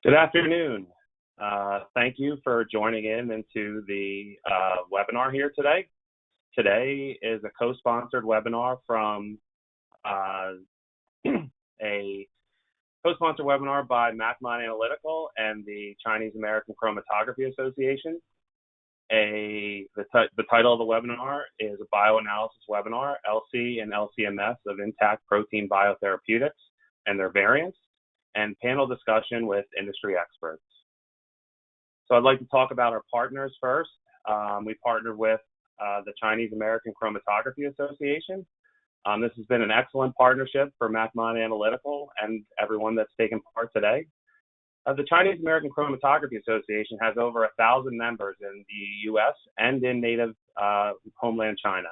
Good afternoon. Thank you for joining into the webinar here today. Today is a co-sponsored webinar from a co-sponsored webinar by MacMine Analytical and the Chinese American Chromatography Association. The title of the webinar is a bioanalysis webinar, LC and LCMS of intact protein biotherapeutics and their variants, and panel discussion with industry experts. So I'd like to talk about our partners first. We partnered with the Chinese American Chromatography Association. This has been an excellent partnership for MacMine Analytical and everyone that's taken part today. The Chinese American Chromatography Association has over 1,000 members in the U.S. and in native homeland China.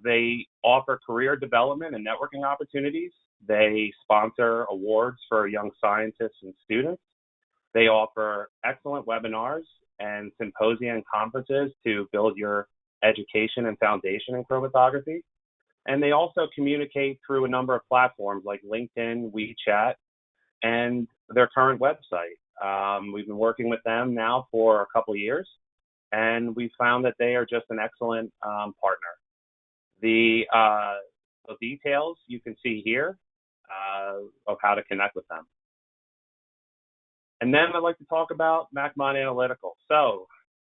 They offer career development and networking opportunities. They sponsor awards for young scientists and students. They offer excellent webinars and symposia and conferences to build your education and foundation in chromatography. And they also communicate through a number of platforms like LinkedIn, WeChat, and their current website. We've been working with them now for a couple of years, and we found that they are just an excellent partner. The details you can see here of how to connect with them. And then I'd like to talk about MacMine Analytical. So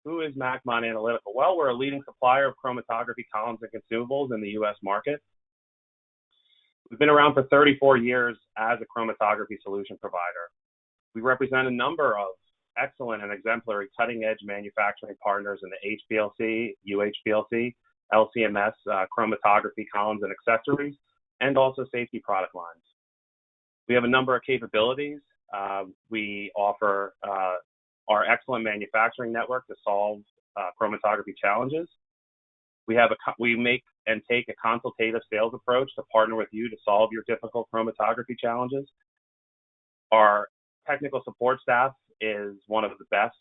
who is MacMine Analytical? Well, we're a leading supplier of chromatography columns and consumables in the U.S. market. We've been around for 34 years as a chromatography solution provider. We represent a number of excellent and exemplary cutting-edge manufacturing partners in the HPLC, UHPLC, LCMS, chromatography columns and accessories, and also safety product lines. We have a number of capabilities. We offer our excellent manufacturing network to solve chromatography challenges. We make and take a consultative sales approach to partner with you to solve your difficult chromatography challenges. Our technical support staff is one of the best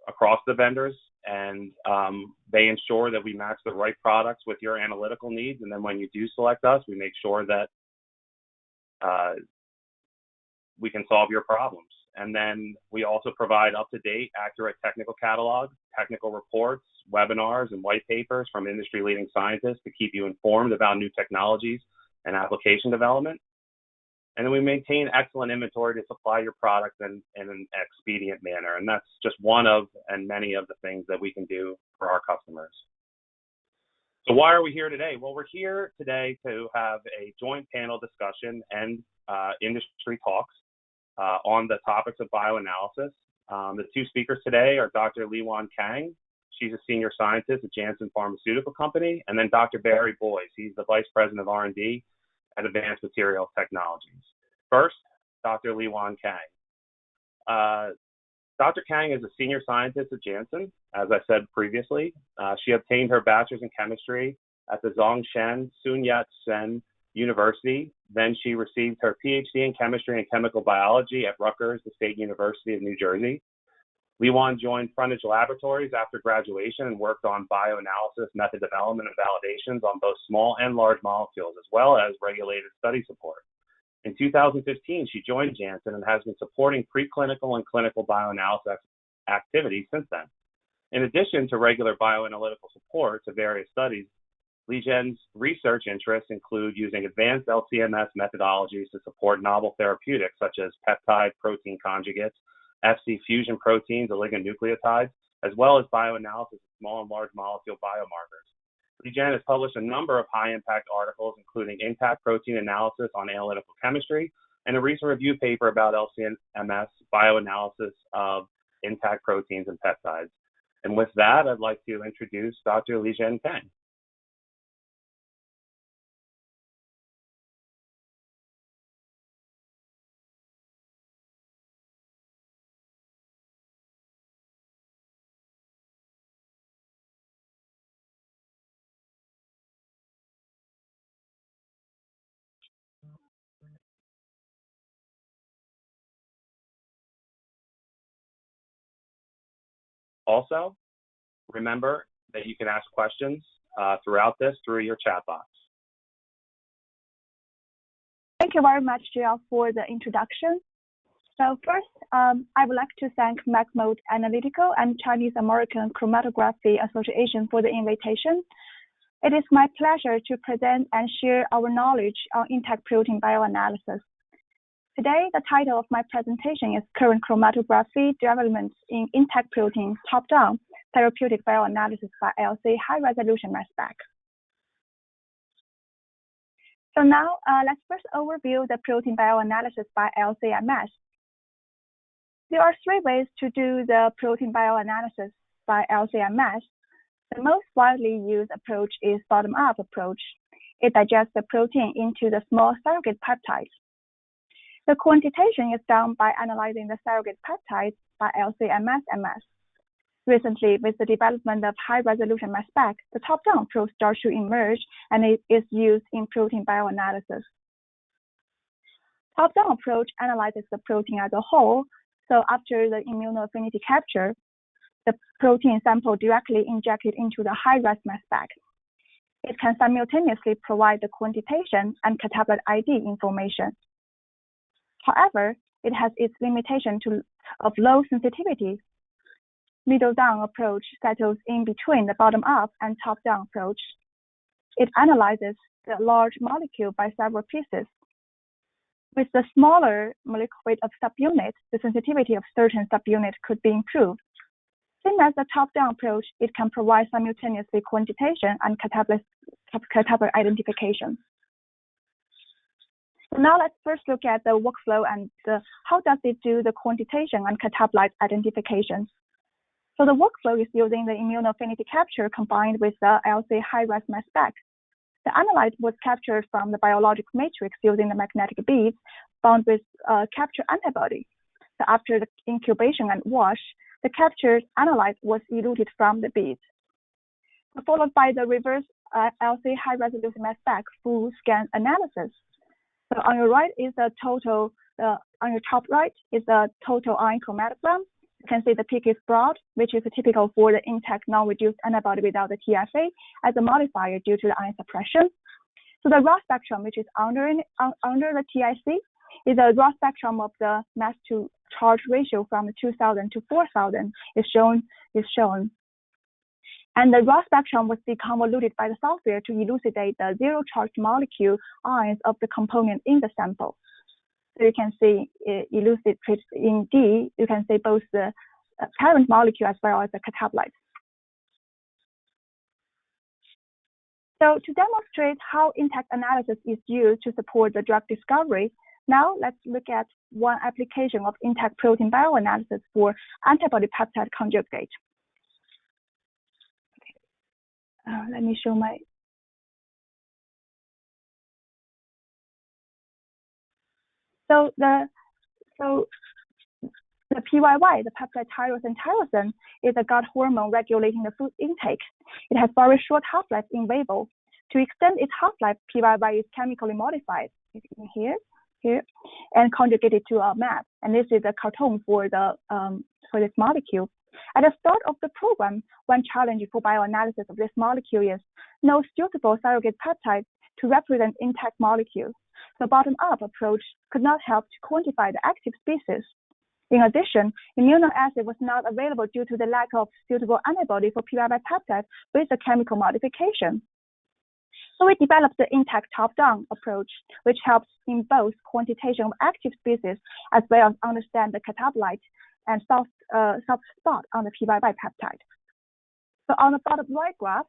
across the vendors, and they ensure that we match the right products with your analytical needs. And then when you do select us, we make sure that we can solve your problems. And then we also provide up-to-date, accurate technical catalogs, technical reports, webinars, and white papers from industry-leading scientists to keep you informed about new technologies and application development. And then we maintain excellent inventory to supply your products in an expedient manner. And that's just one of and many of the things that we can do for our customers. So why are we here today? Well, we're here today to have a joint panel discussion and industry talks on the topics of bioanalysis. The two speakers today are Dr. Liwan Kang. She's a senior scientist at Janssen Pharmaceutical Company, and then Dr. Barry Boyce. He's the vice president of R&D at Advanced Materials Technologies. First, Dr. Liwan Kang. Dr. Kang is a senior scientist at Janssen, as I said previously. She obtained her bachelor's in chemistry at the Zhongshan Sun Yat-sen University. Then she received her PhD in chemistry and chemical biology at Rutgers, the State University of New Jersey. Liwan joined Frontage Laboratories after graduation and worked on bioanalysis, method development, and validations on both small and large molecules, as well as regulated study support. In 2015, she joined Janssen and has been supporting preclinical and clinical bioanalysis activities since then. In addition to regular bioanalytical support to various studies, Liwan's research interests include using advanced LCMS methodologies to support novel therapeutics such as peptide protein conjugates, Fc fusion proteins, oligonucleotides, as well as bioanalysis of small and large molecule biomarkers. Liwan has published a number of high-impact articles, including intact protein analysis on analytical chemistry and a recent review paper about LCMS bioanalysis of intact proteins and peptides. And with that, I'd like to introduce Dr. Liwan Kang. Also, remember that you can ask questions throughout this through your chat box. Thank you very much, Jill, for the introduction. So first, I would like to thank MacMode Analytical and Chinese American Chromatography Association for the invitation. It is my pleasure to present and share our knowledge on intact protein bioanalysis. Today, the title of my presentation is Current Chromatography Developments in Intact Protein Top-Down Therapeutic Bioanalysis by LC High-Resolution Mass Spec. So now, let's first overview the protein bioanalysis by LC-MS. There are three ways to do the protein bioanalysis by LC-MS. The most widely used approach is bottom-up approach. It digests the protein into the small surrogate peptides. The quantitation is done by analyzing the surrogate peptides by LC-MS. Recently, with the development of high-resolution mass spec, the top-down approach starts to emerge, and it is used in protein bioanalysis. Top-down approach analyzes the protein as a whole. So after the immunoaffinity capture, the protein sample directly injected into the high-res mass spec. It can simultaneously provide the quantitation and catabolite ID information. However, it has its limitation of low sensitivity. Middle-down approach settles in between the bottom-up and top-down approach. It analyzes the large molecule by several pieces. With the smaller molecular weight of subunits, the sensitivity of certain subunits could be improved. Same as the top-down approach, it can provide simultaneously quantitation and catabolite identification. So now let's first look at the workflow and how does it do the quantitation and catabolite identification. So the workflow is using the immunoaffinity capture combined with the LC high-res mass spec. The analyte was captured from the biological matrix using the magnetic beads bound with capture antibody. So after the incubation and wash, the captured analyte was eluted from the beads, followed by the reverse LC high-resolution mass spec full scan analysis. So on your right is the total, on your top right is the total ion chromatogram. You can see the peak is broad, which is typical for the intact non-reduced antibody without the TFA as a modifier due to the ion suppression. So the raw spectrum, which is under the TIC, is a raw spectrum of the mass to charge ratio from 2000 to 4000 is shown. And the raw spectrum was deconvoluted by the software to elucidate the zero charged molecule ions of the component in the sample. So you can see elucidated in D, you can see both the parent molecule as well as the catabolite. So to demonstrate how intact analysis is used to support the drug discovery, now let's look at one application of intact protein bioanalysis for antibody peptide conjugate. Let me show my. So the PYY, the peptide tyrosine, is a gut hormone regulating the food intake. It has very short half-life in vivo. To extend its half-life, PYY is chemically modified here, and conjugated to a map. And this is a cartoon for this molecule. At the start of the program, one challenge for bioanalysis of this molecule is no suitable surrogate peptide to represent intact molecules. The bottom-up approach could not help to quantify the active species. In addition, immunoassay was not available due to the lack of suitable antibody for PYY peptide with a chemical modification. So we developed the intact top-down approach, which helps in both quantitation of active species as well as understand the catabolite and soft spot on the PYY peptide. So on the bottom right graph,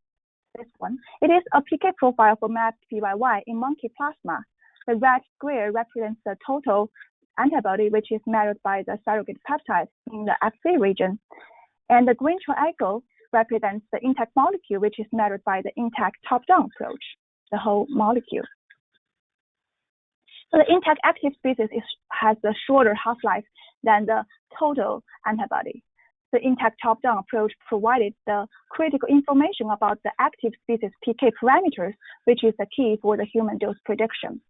this one, it is a PK profile for mapped PYY in monkey plasma. The red square represents the total antibody, which is measured by the surrogate peptide in the Fc region. And the green triangle represents the intact molecule, which is measured by the intact top-down approach, the whole molecule. So the intact active species has a shorter half-life than the total antibody. The intact top-down approach provided the critical information about the active species PK parameters, which is the key for the human dose prediction.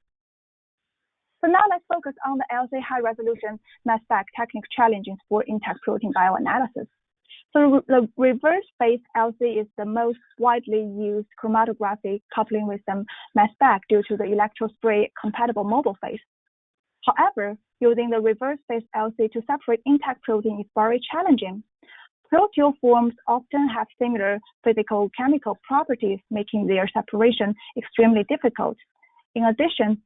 So now let's focus on the LC high-resolution mass spec technical challenges for intact protein bioanalysis. So the reverse phase LC is the most widely used chromatography coupling with some mass spec due to the electrospray compatible mobile phase. However, Using the reverse-phase LC to separate intact protein is very challenging. Proteoforms often have similar physical-chemical properties, making their separation extremely difficult. In addition,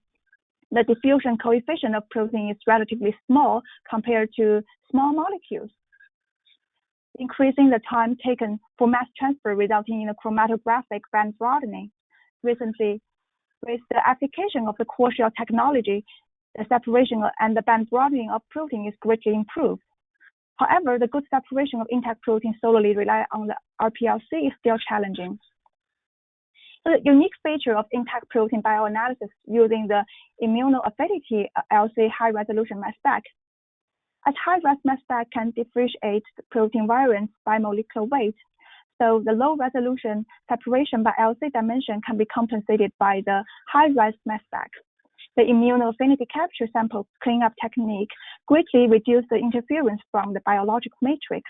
the diffusion coefficient of protein is relatively small compared to small molecules, increasing the time taken for mass transfer, resulting in a chromatographic band broadening. Recently, with the application of the core shell technology, the separation and the band broadening of protein is greatly improved. However, the good separation of intact protein solely rely on the RPLC is still challenging. The unique feature of intact protein bioanalysis using the immunoaffinity LC high-resolution mass spec. As high-res mass spec can differentiate the protein variants by molecular weight, so the low-resolution separation by LC dimension can be compensated by the high-res mass spec. The immunoaffinity capture sample cleanup technique greatly reduces the interference from the biological matrix.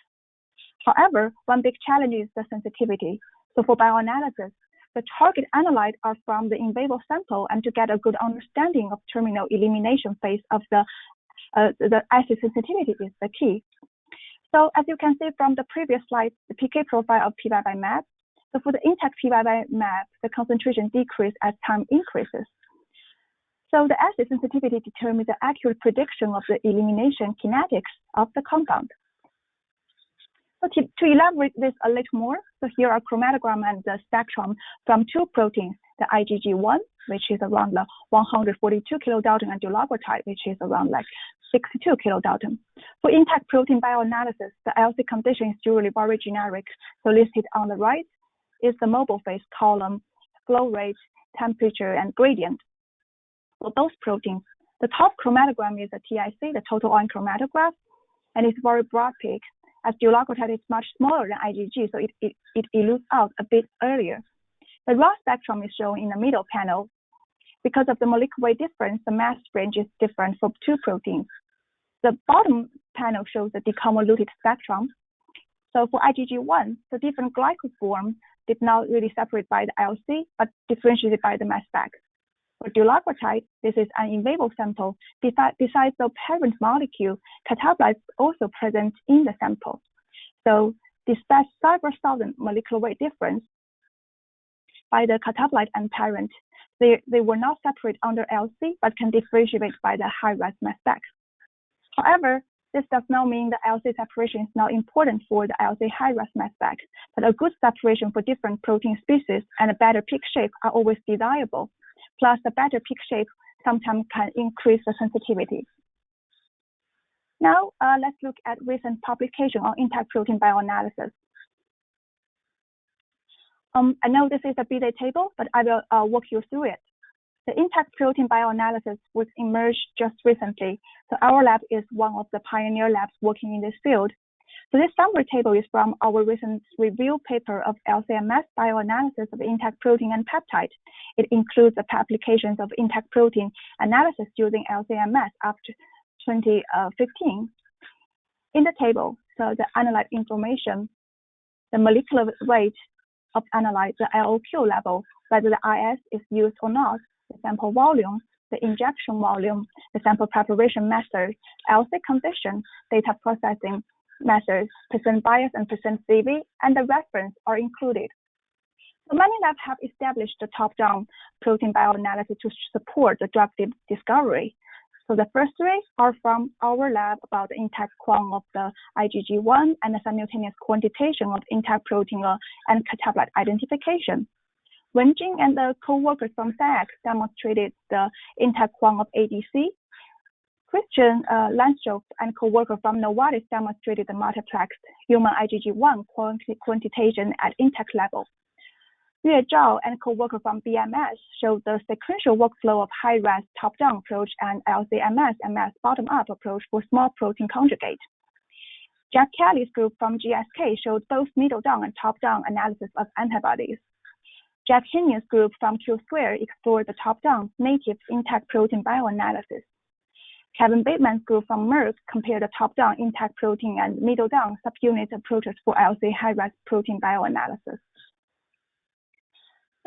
However, one big challenge is the sensitivity. So for bioanalysis, the target analytes are from the in vivo sample, and to get a good understanding of terminal elimination phase of the assay sensitivity is the key. So as you can see from the previous slide, the PK profile of PY by map. So for the intact PY by map, the concentration decreases as time increases. So the assay sensitivity determines the accurate prediction of the elimination kinetics of the compound. So to elaborate this a little more, so here are chromatogram and the spectrum from two proteins, the IgG1, which is around 142 kilodalton, and dulaglutide, which is around 62 kilodalton. For intact protein bioanalysis, the LC condition is usually very generic. So listed on the right is the mobile phase column, flow rate, temperature, and gradient. For both proteins, the top chromatogram is the TIC, the total ion chromatograph, and it's very broad peak. As dulaglutide is much smaller than IgG, so it elutes out a bit earlier. The raw spectrum is shown in the middle panel. Because of the molecular weight difference, the mass range is different for two proteins. The bottom panel shows the deconvoluted spectrum. So for IgG1, the different glycoforms did not really separate by the LC, but differentiated by the mass spec. For dulaglutide, this is an in vivo sample. Besides the parent molecule, catabolites also present in the sample. So despite several thousand molecular weight difference by the catabolite and parent, they were not separate under LC, but can differentiate by the high-res mass spec. However, this does not mean the LC separation is not important for the LC high-res mass spec, but a good separation for different protein species and a better peak shape are always desirable. Plus, the better peak shape sometimes can increase the sensitivity. Now, let's look at recent publication on intact protein bioanalysis. I know this is a BDA table, but I will walk you through it. The intact protein bioanalysis was emerged just recently, so our lab is one of the pioneer labs working in this field. So this summary table is from our recent review paper of LC-MS bioanalysis of intact protein and peptide. It includes the applications of intact protein analysis using LC-MS after 2015. In the table, so the analyte information, the molecular weight of analyte, the LOQ level, whether the IS is used or not, the sample volume, the injection volume, the sample preparation method, LC condition, data processing methods, percent bias and percent CV, and the reference are included. So many labs have established the top-down protein bioanalysis to support the drug discovery. So the first three are from our lab about the intact quant of the IgG1 and the simultaneous quantitation of intact protein and catabolite identification. Wenjing and the co-workers from SciEx demonstrated the intact quant of ADC. Christian Landstrup and co-worker from Novartis demonstrated the multiplexed human IgG1 quantitation at intact level. Yue Zhao and co-worker from BMS showed the sequential workflow of high-res top-down approach and LC-MS and MS bottom-up approach for small protein conjugate. Jack Kelly's group from GSK showed both middle-down and top-down analysis of antibodies. Jack Hinion's group from Q Square explored the top-down native intact protein bioanalysis. Kevin Bateman's group from Merck compared the top-down intact protein and middle-down subunit approaches for LC high-res protein bioanalysis.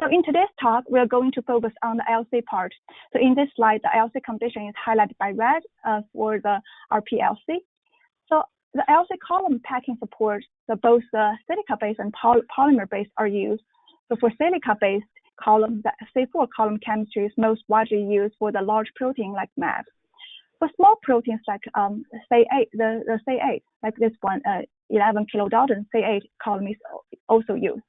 So in today's talk, we're going to focus on the LC part. So in this slide, the LC condition is highlighted by red for the RPLC. So the LC column packing supports both the silica-based and polymer-based are used. So for silica-based column, the C4 column chemistry is most widely used for the large protein like MAB. For small proteins like C8, the C8, like this one, 11 kilodalton C8 column is also used.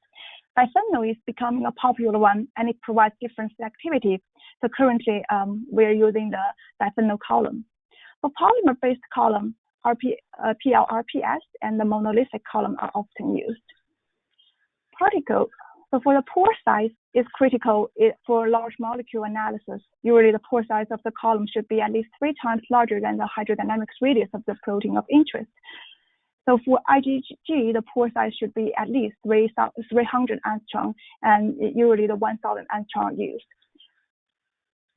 Biphenyl is becoming a popular one, and it provides different selectivity. So currently, we're using the biphenyl column. For polymer-based column, PLRPS and the monolithic column are often used. Particle. So for the pore size is critical for large molecule analysis. Usually the pore size of the column should be at least 3 times larger than the hydrodynamics radius of the protein of interest. So for IgG, the pore size should be at least 300 angstrom, and usually the 1,000 angstrom used.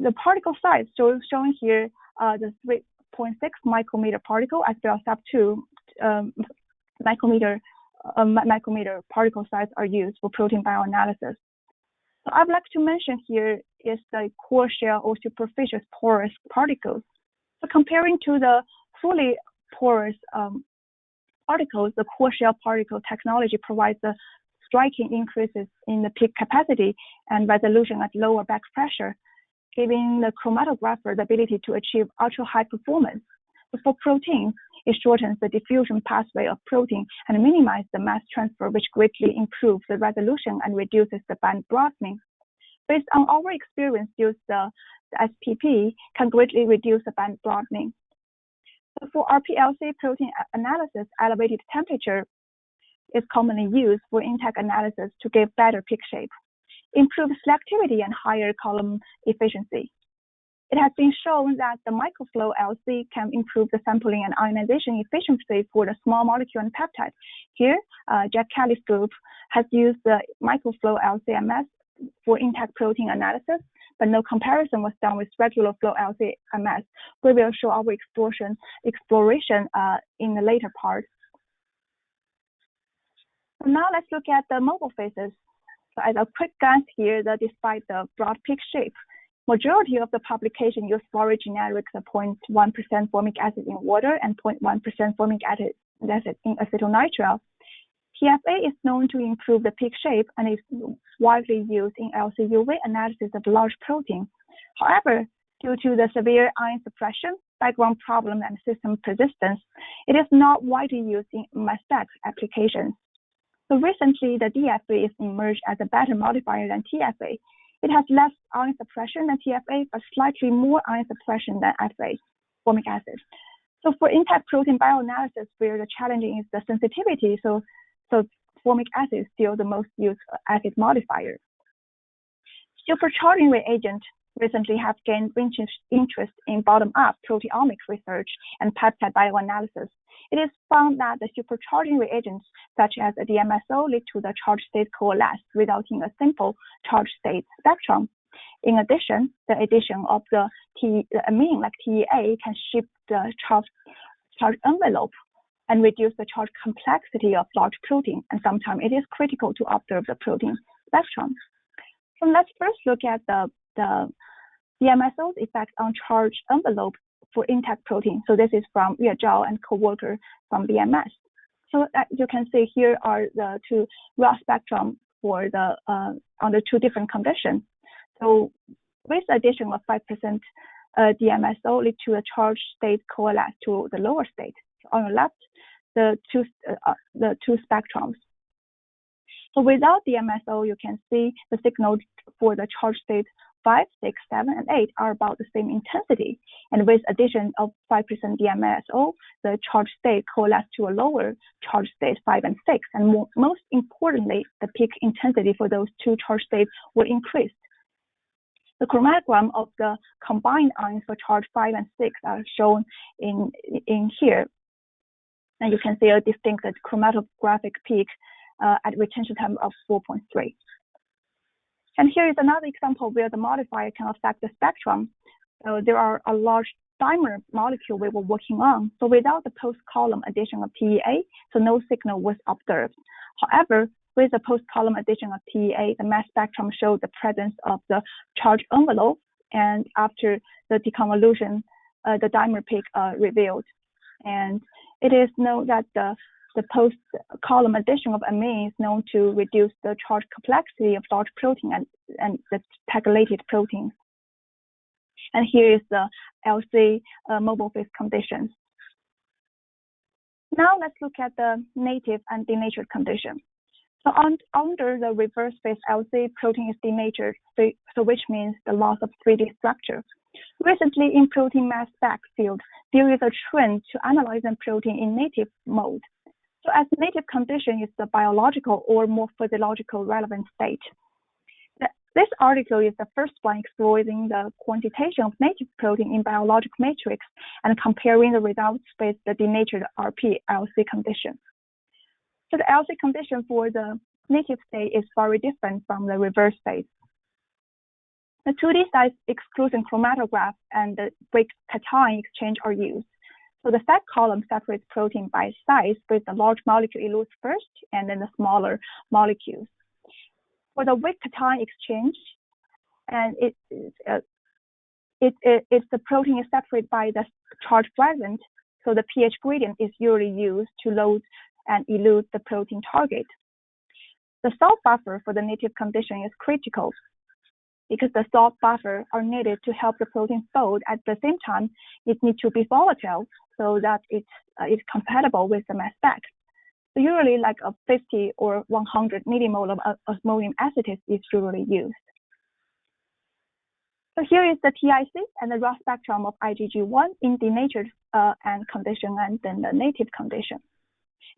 The particle size, so showing here, the 3.6 micrometer particle as well as up to micrometer particle size are used for protein bioanalysis. So I'd like to mention here is the core shell or superficial porous particles. So comparing to the fully porous particles, the core shell particle technology provides the striking increases in the peak capacity and resolution at lower back pressure, giving the chromatographer the ability to achieve ultra-high performance. But for proteins, it shortens the diffusion pathway of protein and minimizes the mass transfer, which greatly improves the resolution and reduces the band broadening. Based on our experience, the SPP can greatly reduce the band broadening. So for RPLC protein analysis, elevated temperature is commonly used for intact analysis to give better peak shape, improve selectivity, and higher column efficiency. It has been shown that the microflow LC can improve the sampling and ionization efficiency for the small molecule and peptide. Here, Jack Kelly's group has used the microflow LC-MS for intact protein analysis, but no comparison was done with regular flow LC-MS. We will show our exploration in the later part. So now let's look at the mobile phases. So as a quick glance here, despite the broad peak shape, majority of the publication use forage generics of 0.1% formic acid in water and 0.1% formic acid in acetonitrile. TFA is known to improve the peak shape and is widely used in LC-UV analysis of large protein. However, due to the severe ion suppression, background problem, and system persistence, it is not widely used in mass spec applications. So recently, the DFA is emerged as a better modifier than TFA. It has less ion suppression than TFA, but slightly more ion suppression than FA, formic acid. So for intact protein bioanalysis, where the challenging is the sensitivity, so formic acid is still the most used acid modifier. Supercharging reagents recently have gained interest in bottom-up proteomics research and peptide bioanalysis. It is found that the supercharging reagents, such as a DMSO, lead to the charge state coalesce, resulting in a simple charge state spectrum. In addition, the addition of the amine like TEA can shift the charge envelope and reduce the charge complexity of large protein, and sometimes it is critical to observe the protein spectrum. So let's first look at the DMSO's effect on charge envelope for intact protein. So this is from Yue Zhao and co-worker from BMS. So you can see here are the two raw spectrum for the under two different conditions. So with the addition of 5% DMSO lead to a charge state coalesce to the lower state. So on the left, the two spectrums. So without DMSO, you can see the signal for the charge state 5, 6, 7, and 8 are about the same intensity. And with addition of 5% DMSO, the charge state coalesce to a lower charge state 5 and 6. And most importantly, the peak intensity for those two charge states will increase. The chromatogram of the combined ions for charge 5 and 6 are shown in here. And you can see a distinct chromatographic peak at retention time of 4.3. And here is another example where the modifier can affect the spectrum. So there are a large dimer molecule we were working on. So without the post-column addition of TEA, so no signal was observed. However, With the post-column addition of PEA, the mass spectrum showed the presence of the charge envelope, and after the deconvolution, the dimer peak revealed. And it is known that the post-column addition of amine is known to reduce the charge complexity of large protein and the pegylated proteins. And here is the LC mobile phase conditions. Now let's look at the native and denatured condition. So under the reverse phase LC, protein is denatured, so which means the loss of 3D structure. Recently, in protein mass spec field, there is a trend to analyze the protein in native mode. So as native condition is the biological or more physiological relevant state. This article is the first one exploring the quantitation of native protein in biological matrix and comparing the results with the denatured RP-LC condition. So the LC condition for the native state is very different from the reverse phase. The 2D size exclusion chromatograph and the weak cation exchange are used. So the fat column separates protein by size, with the large molecule eludes first and then the smaller molecules. For the weak cation exchange, and it's the protein is separated by the charge present, so the pH gradient is usually used to load and elute the protein target. The salt buffer for the native condition is critical because the salt buffer are needed to help the protein fold. At the same time, it needs to be volatile so that it's compatible with the mass spec. So usually like a 50 or 100 millimole of osmodium acetate is usually used. So here is the TIC and the raw spectrum of IgG1 in denatured and condition and then the native condition.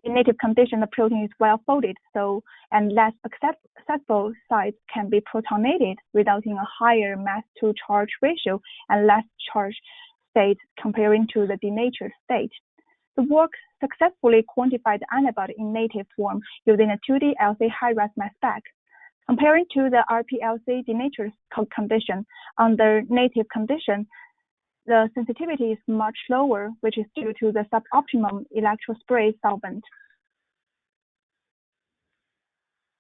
In native condition, the protein is well folded, and less accessible sites can be protonated, resulting in a higher mass to charge ratio and less charge state comparing to the denatured state. The work successfully quantified the antibody in native form using a 2D LC high-res mass spec. Comparing to the RP-LC denatured condition, under native condition, the sensitivity is much lower, which is due to the suboptimum electrospray solvent.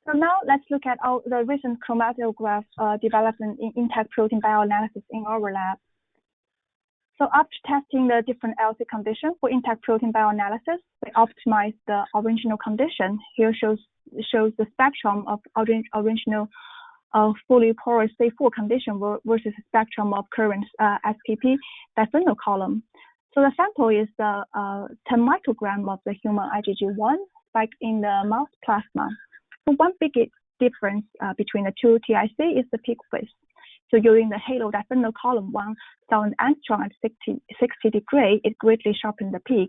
So now let's look at all the recent chromatograph development in intact protein bioanalysis in our lab. So after testing the different LC conditions for intact protein bioanalysis, we optimized the original condition. Here shows the spectrum of original fully porous C4 condition versus the spectrum of current SPP diphenyl column. So the sample is the 10 microgram of the human IgG1 spiked in the mouse plasma. So one big difference between the two TIC is the peak width. So using the halo diphenyl column 1000 angstrom at 60 degrees, it greatly sharpened the peak.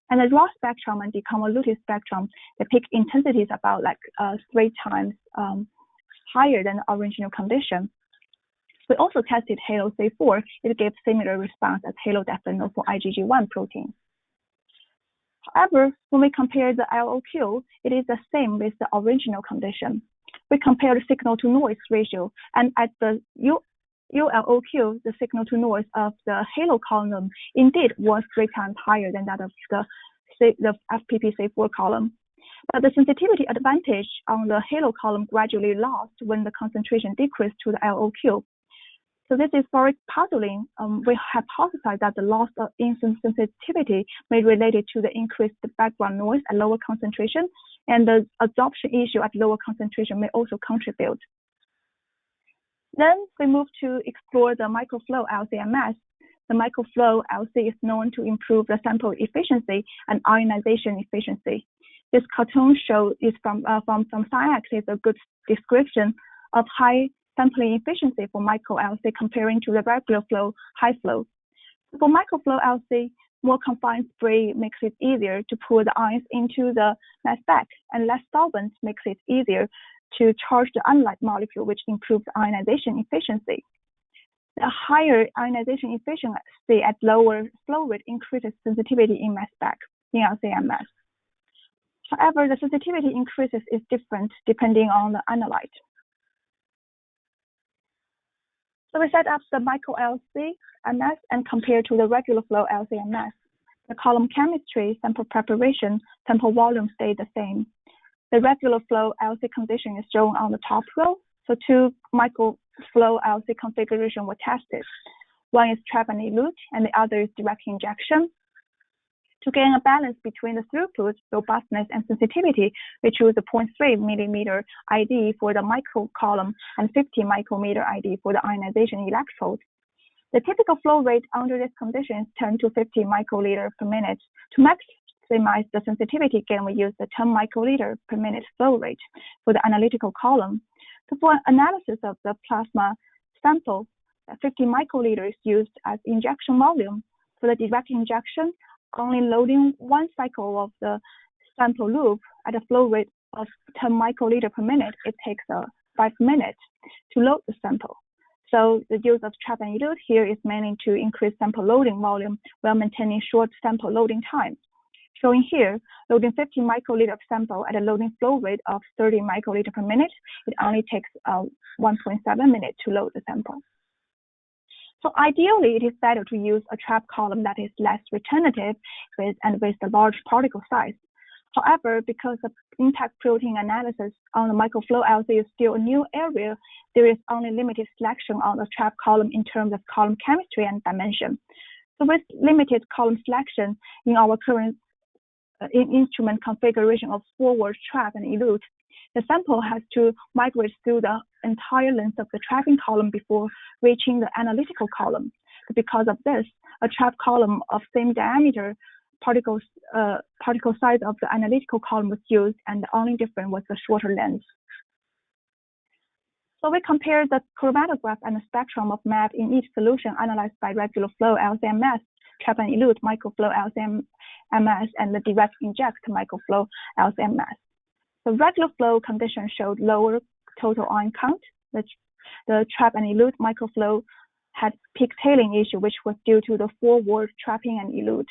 And the raw spectrum and deconvoluted spectrum, the peak intensity is about like 3 times higher than the original condition. We also tested halo C4. It gave similar response as halo diphenyl for IgG1 protein. However, when we compare the LOQ, it is the same with the original condition. We compared signal-to-noise ratio, and at the ULOQ, the signal-to-noise of the halo column indeed was 3 times higher than that of the FPP-C4 column. But the sensitivity advantage on the halo column gradually lost when the concentration decreased to the LOQ. So this is very puzzling. We hypothesized that the loss of instant sensitivity may be related to the increased background noise at lower concentration, and the absorption issue at lower concentration may also contribute. Then we move to explore the microflow LC-MS. The microflow LC is known to improve the sample efficiency and ionization efficiency. This cartoon show is from SciEx is a good description of high sampling efficiency for micro-LC comparing to the regular flow, high flow. For microflow LC, more confined spray makes it easier to pour the ions into the mass spec, and less solvent makes it easier to charge the unlike molecule, which improves ionization efficiency. The higher ionization efficiency at lower flow rate increases sensitivity in mass spec in LC-MS. However, the sensitivity increases is different depending on the analyte. So we set up the micro LC-MS and compare to the regular flow LC-MS. The column chemistry, sample preparation, sample volume stay the same. The regular flow LC condition is shown on the top row. So 2 microflow LC configurations were tested. One is trap and elute, and the other is direct injection. To gain a balance between the throughput, robustness, and sensitivity, we choose a 0.3 millimeter ID for the micro column and 50 micrometer ID for the ionization electrode. The typical flow rate under this condition is 10 to 50 microliter per minute. To maximize the sensitivity gain, we use the 10 microliter per minute flow rate for the analytical column. So for analysis of the plasma sample, 50 microliter is used as injection volume. For the direct injection, only loading one cycle of the sample loop at a flow rate of 10 microliter per minute, it takes 5 minutes to load the sample. So the use of trap and elute here is mainly to increase sample loading volume while maintaining short sample loading time. Showing here, loading 50 microliter of sample at a loading flow rate of 30 microliter per minute, it only takes 1.7 minutes to load the sample. So ideally, it is better to use a trap column that is less retentive with a large particle size. However, because the intact protein analysis on the microflow LC is still a new area, there is only limited selection on the trap column in terms of column chemistry and dimension. So with limited column selection in our current instrument configuration of forward trap and elute, the sample has to migrate through the entire length of the trapping column before reaching the analytical column. Because of this, a trap column of same diameter particle size of the analytical column was used, and the only difference was the shorter length. So we compared the chromatograph and the spectrum of map in each solution analyzed by regular flow LCMS, trap and elute microflow LCMS, and the direct inject microflow LCMS. The regular flow condition showed lower total ion count. The trap and elute microflow had peak tailing issue, which was due to the forward trapping and elute,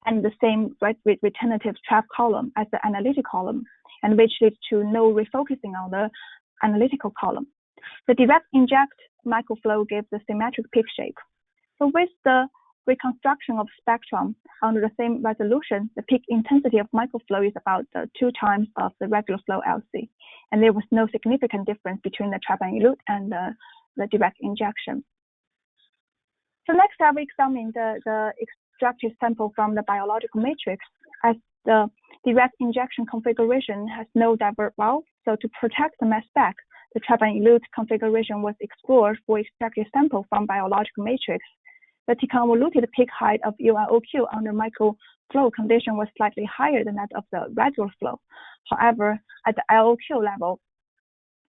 and the same retentive trap column as the analytic column, and which leads to no refocusing on the analytical column. The direct inject microflow gives the symmetric peak shape. So with the reconstruction of spectrum under the same resolution, the peak intensity of microflow is about 2 times of the regular flow LC, and there was no significant difference between the trap and elute and the direct injection. So next, I will examine the extracted sample from the biological matrix. As the direct injection configuration has no divert valve, so to protect the mass spec, the trap and elute configuration was explored for extracted sample from biological matrix. The deconvoluted peak height of ULOQ under microflow condition was slightly higher than that of the regular flow. However, at the LOQ level,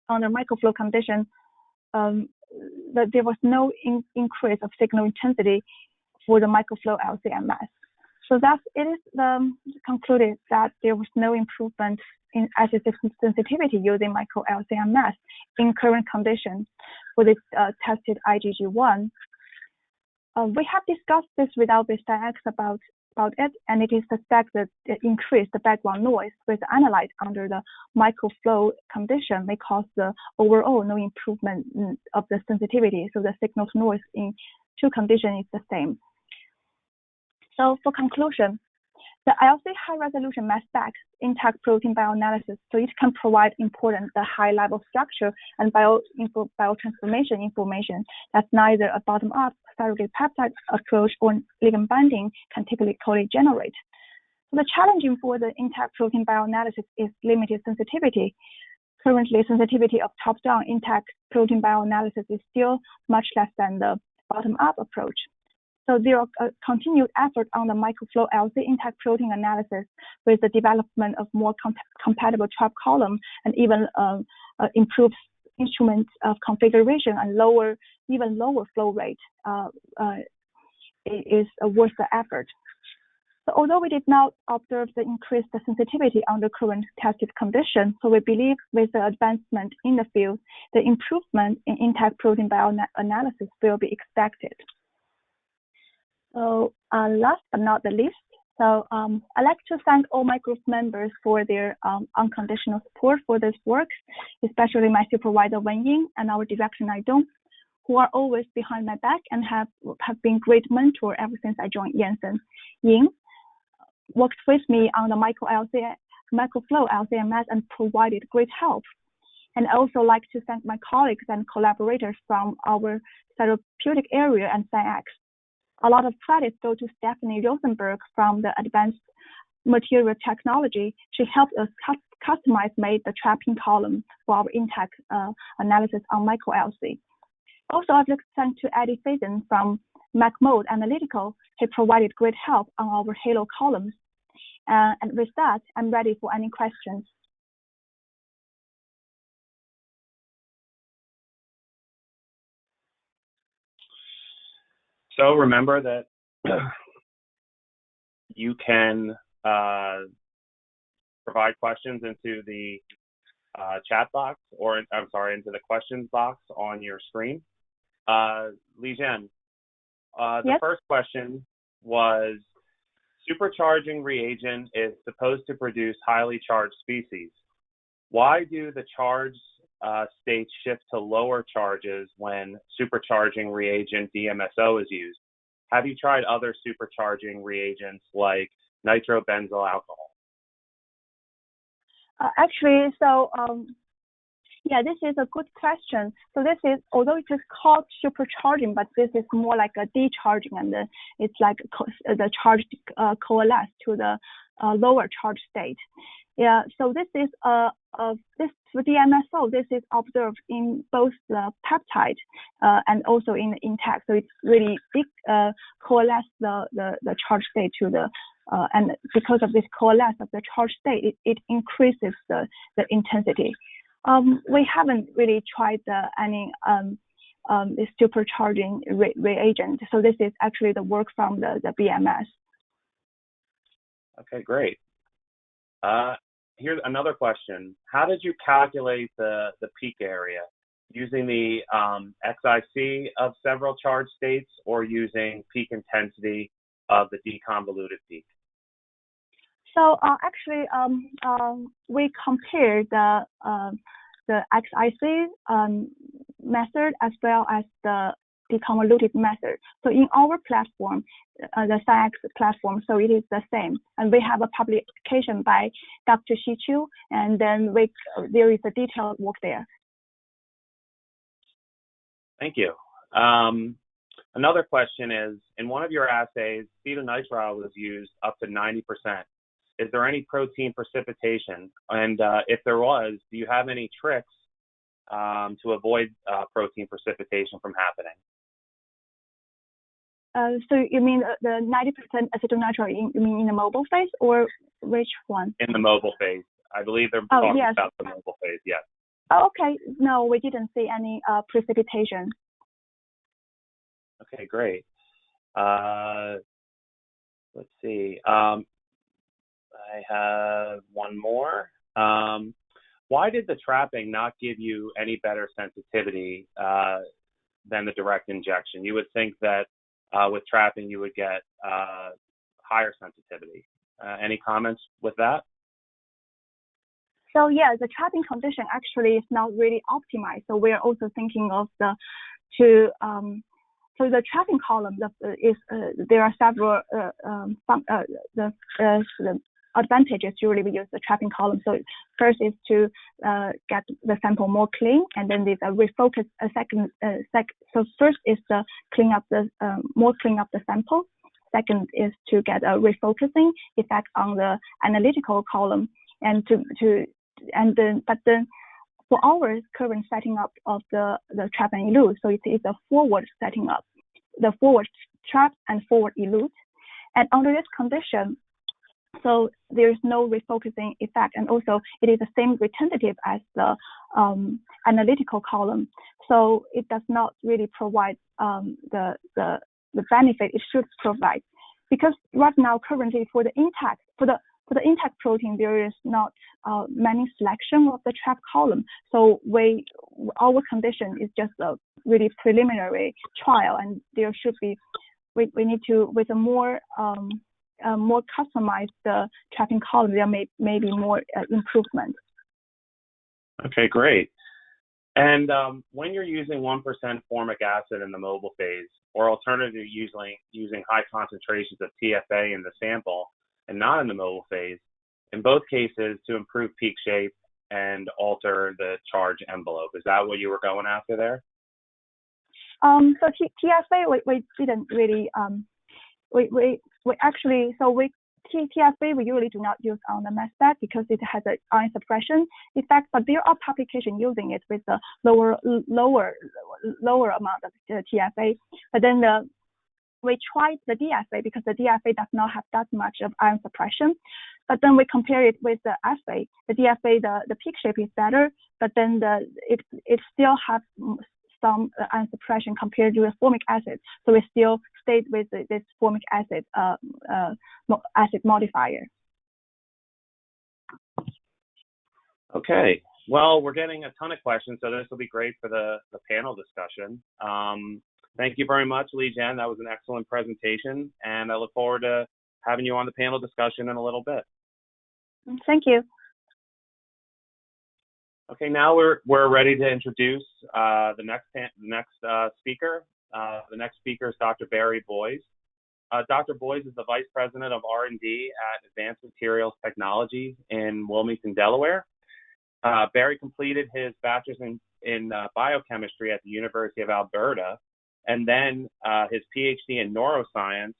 under microflow condition, there was no increase of signal intensity for the microflow LCMS. So thus, it is concluded that there was no improvement in acid sensitivity using micro LCMS in current conditions for the tested IgG1. We have discussed this with Albert X about it, and it is suspected that it increased the background noise with the analyte under the microflow condition may cause the overall no improvement of the sensitivity. So the signal to noise in 2 conditions is the same. So for conclusion, the LC high-resolution mass spec intact protein bioanalysis, so it can provide important high-level structure and biotransformation information that neither a bottom-up surrogate peptide approach or ligand binding can typically generate. So the challenging for the intact protein bioanalysis is limited sensitivity. Currently, sensitivity of top-down intact protein bioanalysis is still much less than the bottom-up approach. So there are continued effort on the microflow LC intact protein analysis with the development of more compatible trap column and even improved instrument configuration and even lower flow rate is worth the effort. So although we did not observe the increased sensitivity under current tested conditions, so we believe with the advancement in the field, the improvement in intact protein bioanalysis will be expected. So last but not the least, so I'd like to thank all my group members for their unconditional support for this work, especially my supervisor Wen Ying and our director Naidong, who are always behind my back and have been great mentor ever since I joined Janssen. Ying worked with me on the micro LC microflow LCMS and provided great help. And I also like to thank my colleagues and collaborators from our therapeutic area and SciEx. A lot of credits go to Stephanie Rosenberg from the Advanced Material Technology. She helped us made the trapping column for our intact analysis on micro-LC. Also, I'd like to thank to Eddie Faison from MacMode Analytical. He provided great help on our Halo columns. And with that, I'm ready for any questions. So remember that you can provide questions into the chat box, or I'm sorry, into the questions box on your screen. Li Zhen, the first question was, supercharging reagent is supposed to produce highly charged species. Why do the charged states shift to lower charges when supercharging reagent DMSO is used? Have you tried other supercharging reagents like nitrobenzyl alcohol? Yeah, this is a good question. So this is, although it is called supercharging, but this is more like a decharging, and it's like the charge coalesce to the lower charge state. Yeah, so this is this for DMSO. This is observed in both the peptide and also in the intact. So it's really coalesce the charge state to the and because of this coalesce of the charge state, it increases the intensity. We haven't really tried any this supercharging reagent. So this is actually the work from the BMS. Okay, great. Here's another question. How did you calculate the peak area? Using the XIC of several charge states, or using peak intensity of the deconvoluted peak? So actually, we compared the XIC method as well as the deconvoluted method. So in our platform, the SciEx platform, so it is the same. And we have a publication by Dr. Xi Qiu, and then there is a detailed work there. Thank you. Another question is, in one of your assays, acetonitrile was used up to 90%. Is there any protein precipitation? And if there was, do you have any tricks to avoid protein precipitation from happening? So you mean the 90% acetonitrile in the mobile phase, or which one? In the mobile phase. I believe they're talking about the mobile phase, yes. Oh, okay. No, we didn't see any precipitation. Okay, great. Let's see. I have one more. Why did the trapping not give you any better sensitivity than the direct injection? You would think that with trapping you would get higher sensitivity. Any comments with that? So yeah, the trapping condition actually is not really optimized. So we're also thinking of so the trapping column there are several the advantages. Usually we use the trapping column. So first is to get the sample more clean, and then there's a refocus. So first is to clean up the sample. Second is to get a refocusing effect on the analytical column, and but then for our current setting up of the trap and elute, so it is a forward setting up, the forward trap and forward elute, and under this condition, so there is no refocusing effect, and also it is the same retentive as the analytical column, so it does not really provide the benefit it should provide, because right now currently for the intact protein there is not many selection of the trap column, so our condition is just a really preliminary trial, and there should be we need to, with a more customized trapping column, there may be more improvement. Okay, great. And when you're using 1% formic acid in the mobile phase, or alternatively using high concentrations of TFA in the sample and not in the mobile phase, in both cases to improve peak shape and alter the charge envelope. Is that what you were going after there? So TFA, we didn't really, we actually, so TFA we usually do not use on the mass spec because it has an ion suppression effect, but there are publications using it with the lower amount of TFA. But then we tried the DFA because the DFA does not have that much of ion suppression. But then we compare it with the FA. The DFA, the peak shape is better, but then it still has some ion suppression compared to the formic acid. So we still stayed with this formic acid acid modifier. Okay. Well, we're getting a ton of questions, so this will be great for the panel discussion. Thank you very much, Li Jian. That was an excellent presentation, and I look forward to having you on the panel discussion in a little bit. Thank you. Okay, now we're ready to introduce the next speaker. The next speaker is Dr. Barry Boyes. Dr. Boyes is the Vice President of R&D at Advanced Materials Technology in Wilmington, Delaware. Barry completed his bachelor's in biochemistry at the University of Alberta, and then his PhD in neuroscience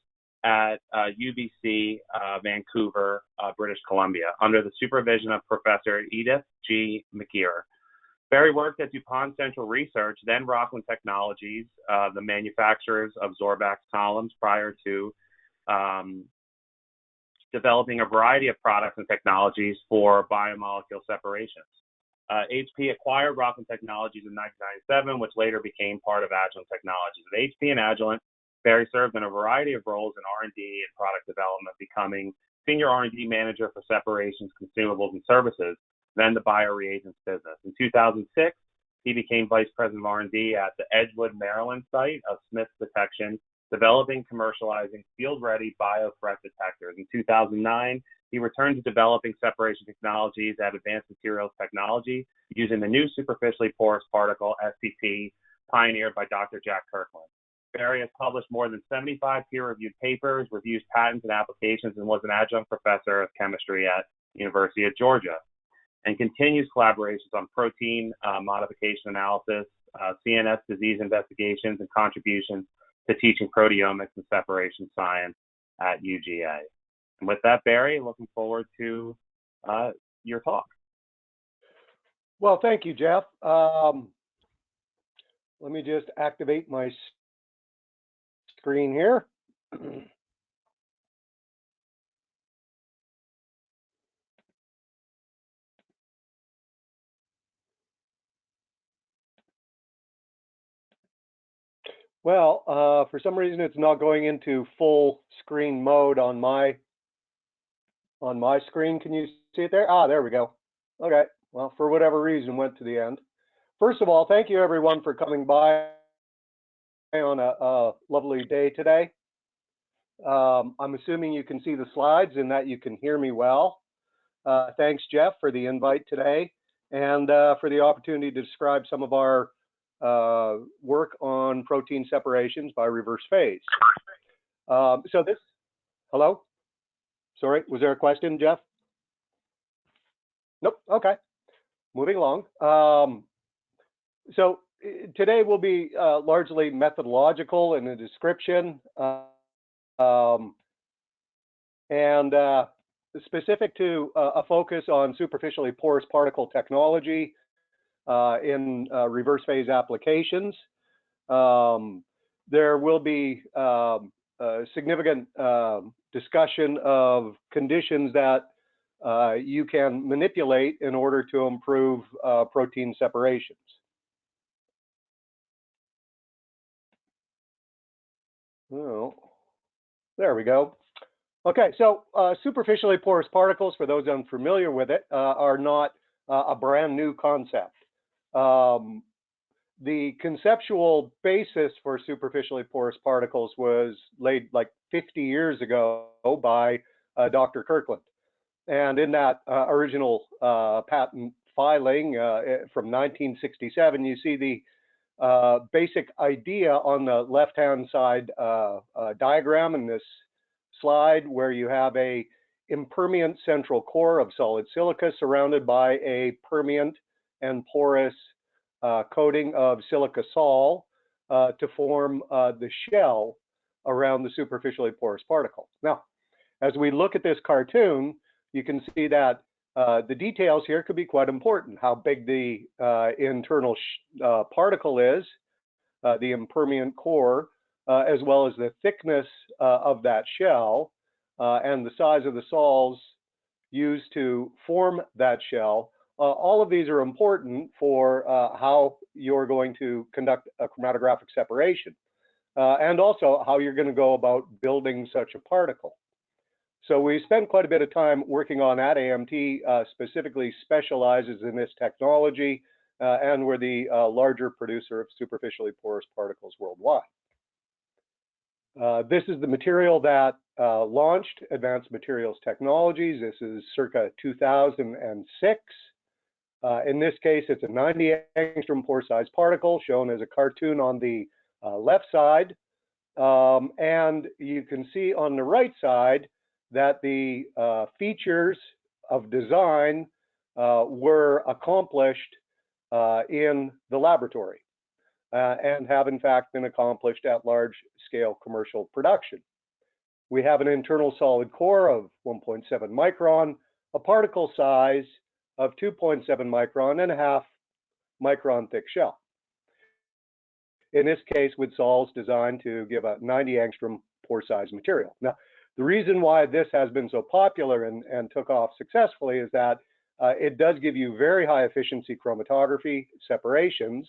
at UBC Vancouver, British Columbia, under the supervision of Professor Edith G. McGeer. Barry worked at DuPont Central Research, then Rockland Technologies, the manufacturers of Zorbax columns, prior to developing a variety of products and technologies for biomolecule separations. HP acquired Rockland Technologies in 1997, which later became part of Agilent Technologies. At HP and Agilent, Barry served in a variety of roles in R&D and product development, becoming Senior R&D Manager for Separations, Consumables, and Services, then the Bioreagents business. In 2006, he became Vice President of R&D at the Edgewood, Maryland site of Smiths Detection, developing, commercializing field-ready biothreat detectors. In 2009, he returned to developing separation technologies at Advanced Materials Technology using the new superficially porous particle, SPP, pioneered by Dr. Jack Kirkland. Barry has published more than 75 peer-reviewed papers, reviews patents and applications, and was an adjunct professor of chemistry at University of Georgia, and continues collaborations on protein modification analysis, CNS disease investigations, and contributions to teaching proteomics and separation science at UGA. And with that, Barry, looking forward to your talk. Well, thank you, Jeff. Let me just activate my screen here. Well, for some reason, it's not going into full screen mode on my screen. Can you see it there? Ah, there we go. Okay. Well, for whatever reason, went to the end. First of all, thank you everyone for coming by on a lovely day today. I'm assuming you can see the slides and that you can hear me well. Thanks, Jeff, for the invite today and for the opportunity to describe some of our work on protein separations by reverse phase. So this, hello? Sorry, was there a question, Jeff? Nope, okay. Moving along. So today will be largely methodological in the description and specific to a focus on superficially porous particle technology in reverse phase applications. There will be a significant discussion of conditions that you can manipulate in order to improve protein separations. Oh, there we go. Okay, so superficially porous particles, for those unfamiliar with it, are not a brand new concept. The conceptual basis for superficially porous particles was laid like 50 years ago by Dr. Kirkland. And in that original patent filing from 1967, you see the basic idea on the left-hand side diagram in this slide, where you have a impermeant central core of solid silica surrounded by a permeant and porous coating of silica sol to form the shell around the superficially porous particle. Now, as we look at this cartoon, you can see that the details here could be quite important. How big the internal particle is, the impermeant core, as well as the thickness of that shell, and the size of the sols used to form that shell. All of these are important for how you're going to conduct a chromatographic separation, and also how you're going to go about building such a particle. So we spent quite a bit of time working on that. AMT specifically specializes in this technology, and we're the larger producer of superficially porous particles worldwide. This is the material that launched Advanced Materials Technologies. This is circa 2006. In this case, it's a 90 angstrom pore size particle shown as a cartoon on the left side. And you can see on the right side that the features of design were accomplished in the laboratory and have in fact been accomplished at large scale commercial production. We have an internal solid core of 1.7 micron, a particle size of 2.7 micron, and a half micron thick shell. In this case, with sols designed to give a 90 angstrom pore size material. Now, the reason why this has been so popular and took off successfully is that it does give you very high efficiency chromatography separations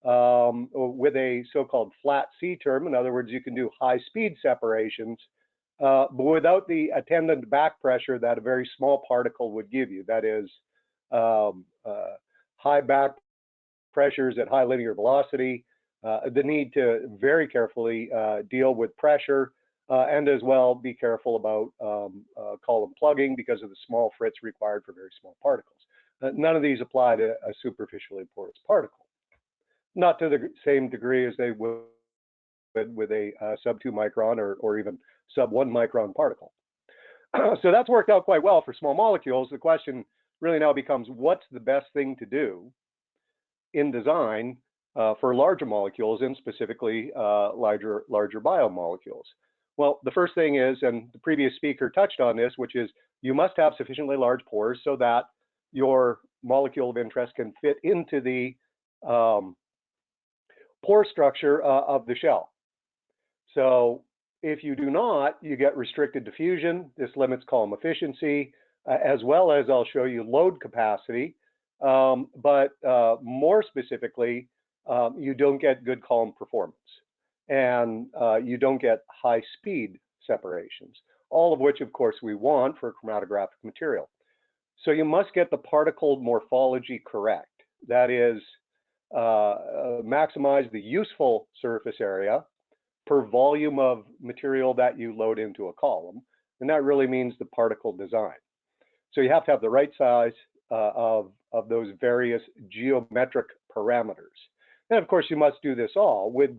with a so-called flat C term. In other words, you can do high speed separations, but without the attendant back pressure that a very small particle would give you. That is high back pressures at high linear velocity, the need to very carefully deal with pressure, and as well be careful about column plugging because of the small fritz required for very small particles. None of these apply to a superficially porous particle, not to the same degree as they would with a sub 2 micron or even sub 1 micron particle. So that's worked out quite well for small molecules. The question really now becomes, what's the best thing to do in design for larger molecules, and specifically larger biomolecules? Well, the first thing is, and the previous speaker touched on this, which is you must have sufficiently large pores so that your molecule of interest can fit into the pore structure of the shell. So if you do not, you get restricted diffusion. This limits column efficiency, as well as I'll show you load capacity. But more specifically, you don't get good column performance, and you don't get high speed separations, all of which, of course, we want for chromatographic material. So you must get the particle morphology correct. That is, maximize the useful surface area per volume of material that you load into a column. And that really means the particle design. So you have to have the right size of those various geometric parameters. And of course, you must do this all with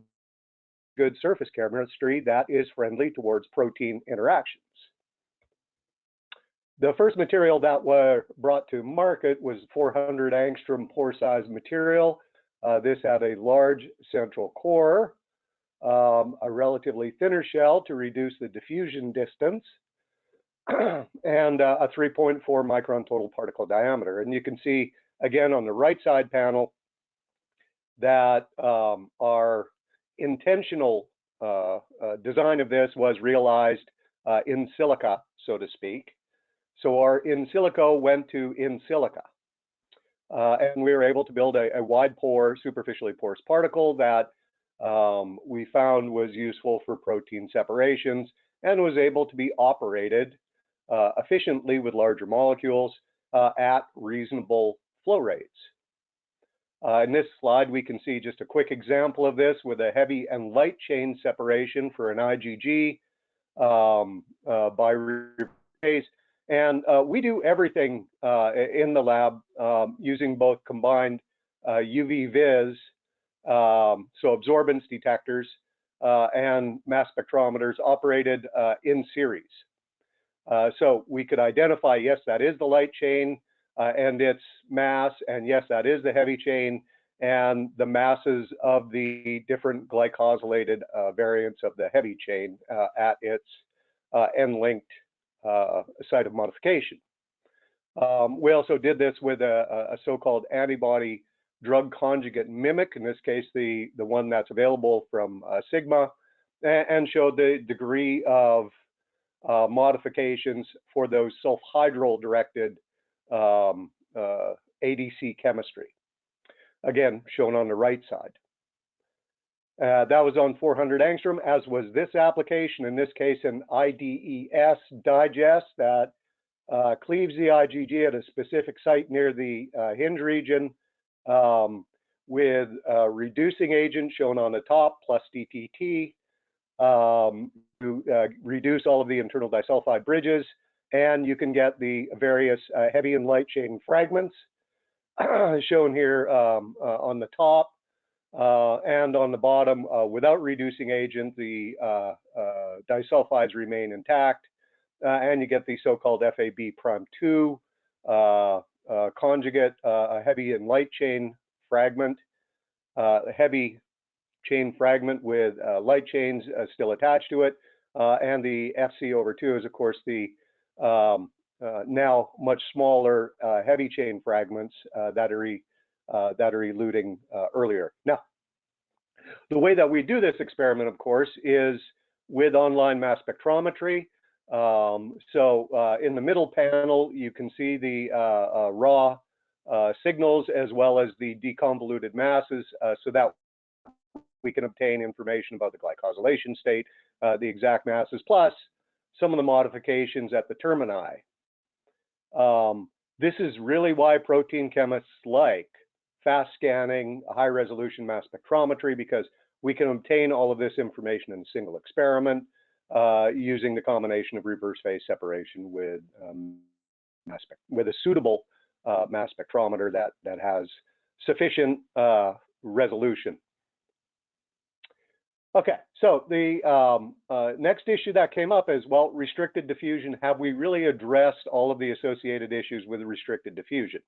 good surface chemistry that is friendly towards protein interactions. The first material that were brought to market was 400 angstrom pore size material. This had a large central core, a relatively thinner shell to reduce the diffusion distance, and a 3.4 micron total particle diameter. And you can see again on the right side panel that our intentional design of this was realized in silica, so to speak. So our in silico went to in silica, and we were able to build a wide pore, superficially porous particle that we found was useful for protein separations and was able to be operated efficiently with larger molecules at reasonable flow rates. In this slide, we can see just a quick example of this with a heavy and light chain separation for an IgG by replace. And we do everything in the lab using both combined UV vis, so absorbance detectors, and mass spectrometers operated in series. So we could identify, yes, that is the light chain and its mass, and yes, that is the heavy chain, and the masses of the different glycosylated variants of the heavy chain at its end-linked site of modification. We also did this with a so-called antibody drug conjugate mimic, in this case, the one that's available from Sigma, and showed the degree of modifications for those sulfhydryl-directed ADC chemistry. Again, shown on the right side. That was on 400 angstrom, as was this application, in this case, an IDES digest that cleaves the IgG at a specific site near the hinge region with reducing agent shown on the top plus DTT to reduce all of the internal disulfide bridges, and you can get the various heavy and light chain fragments shown here on the top and on the bottom. Without reducing agent, the disulfides remain intact, and you get the so-called FAB'2 conjugate, heavy and light chain fragment, heavy chain fragment with light chains still attached to it, and the FC/2 is, of course, the now much smaller heavy chain fragments that are eluting earlier. Now, the way that we do this experiment, of course, is with online mass spectrometry. So in the middle panel, you can see the raw signals as well as the deconvoluted masses, so that we can obtain information about the glycosylation state, the exact masses, plus some of the modifications at the termini. This is really why protein chemists like fast scanning, high resolution mass spectrometry, because we can obtain all of this information in a single experiment using the combination of reverse phase separation with a suitable mass spectrometer that has sufficient resolution. Okay, so the next issue that came up is, well, restricted diffusion. Have we really addressed all of the associated issues with restricted diffusion?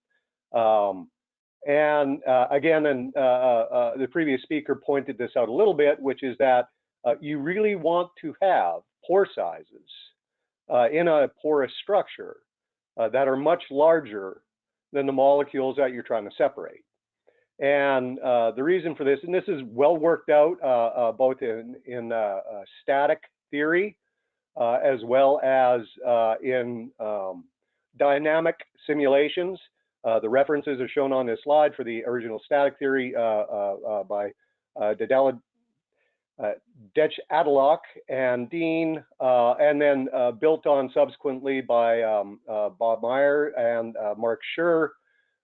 And again, the previous speaker pointed this out a little bit, which is that you really want to have pore sizes in a porous structure that are much larger than the molecules that you're trying to separate. And the reason for this, and this is well worked out both in static theory as well as in dynamic simulations. The references are shown on this slide for the original static theory by Dech Adaloch and Dean, and then built on subsequently by Bob Meyer and Mark Schur,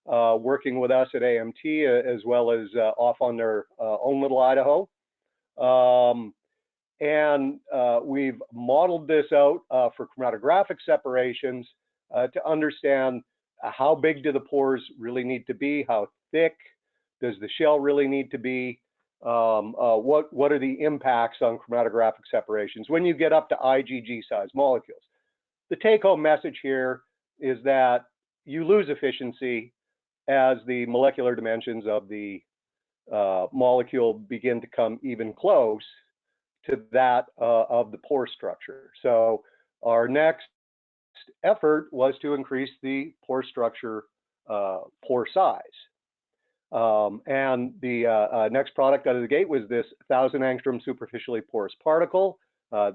working with us at AMT, as well as off on their own little Idaho. And we've modeled this out for chromatographic separations to understand how big do the pores really need to be, how thick does the shell really need to be, what are the impacts on chromatographic separations when you get up to IgG size molecules. The take-home message here is that you lose efficiency as the molecular dimensions of the molecule begin to come even close to that of the pore structure. So our next effort was to increase the pore structure, pore size. And the next product out of the gate was this 1,000 angstrom superficially porous particle.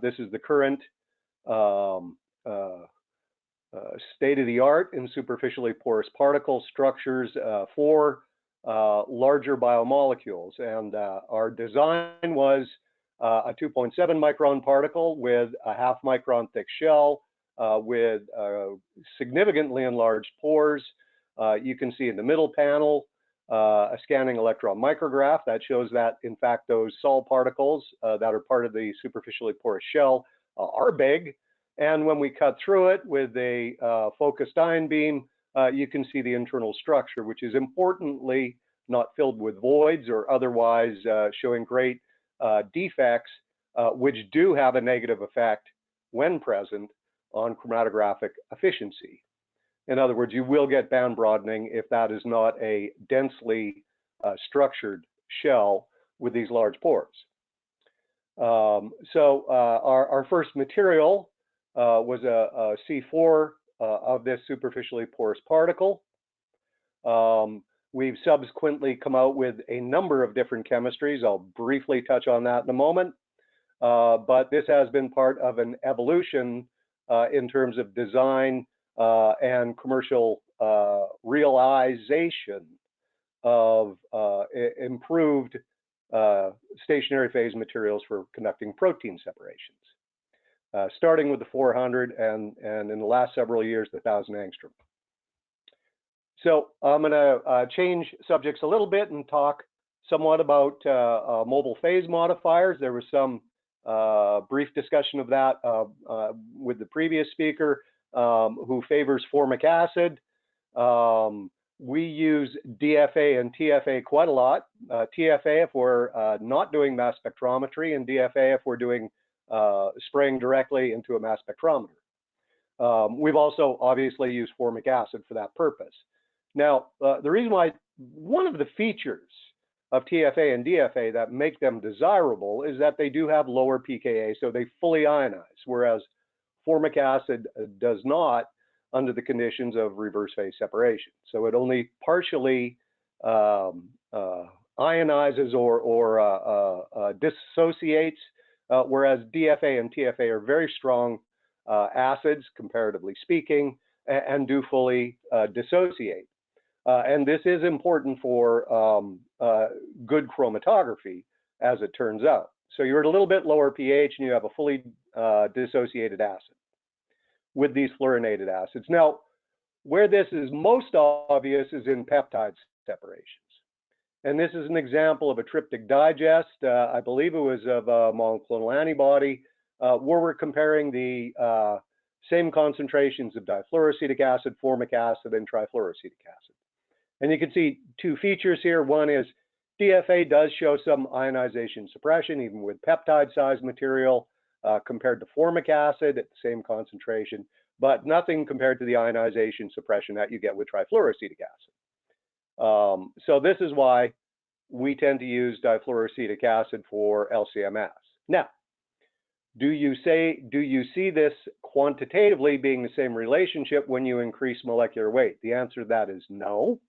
This is the current state of the art in superficially porous particle structures for larger biomolecules. And our design was a 2.7 micron particle with a 0.5 micron thick shell with significantly enlarged pores. You can see in the middle panel a scanning electron micrograph that shows that, in fact, those sol particles that are part of the superficially porous shell are big. And when we cut through it with a focused ion beam, you can see the internal structure, which is importantly not filled with voids or otherwise showing great defects, which do have a negative effect when present on chromatographic efficiency. In other words, you will get band broadening if that is not a densely structured shell with these large pores. Our first material was a C4 of this superficially porous particle. We've subsequently come out with a number of different chemistries. I'll briefly touch on that in a moment. But this has been part of an evolution in terms of design and commercial realization of improved stationary phase materials for conducting protein separations, starting with the 400 and in the last several years, the 1000 angstrom. So I'm going to change subjects a little bit and talk somewhat about mobile phase modifiers. There was some brief discussion of that with the previous speaker who favors formic acid. We use DFA and TFA quite a lot. TFA if we're not doing mass spectrometry, and DFA if we're doing spraying directly into a mass spectrometer. We've also obviously used formic acid for that purpose. Now, the reason why, one of the features of TFA and DFA that make them desirable is that they do have lower pKa, so they fully ionize, whereas formic acid does not under the conditions of reverse phase separation. So it only partially ionizes or dissociates, whereas DFA and TFA are very strong acids, comparatively speaking, and do fully dissociate. And this is important for good chromatography, as it turns out. So you're at a little bit lower pH and you have a fully dissociated acid with these fluorinated acids. Now, where this is most obvious is in peptide separations. And this is an example of a tryptic digest. I believe it was of a monoclonal antibody, where we're comparing the same concentrations of difluoroacetic acid, formic acid, and trifluoroacetic acid. And you can see two features here. One is DFA does show some ionization suppression, even with peptide-sized material, compared to formic acid at the same concentration, but nothing compared to the ionization suppression that you get with trifluoroacetic acid. So this is why we tend to use difluoroacetic acid for LCMS. Now, do you see this quantitatively being the same relationship when you increase molecular weight? The answer to that is no.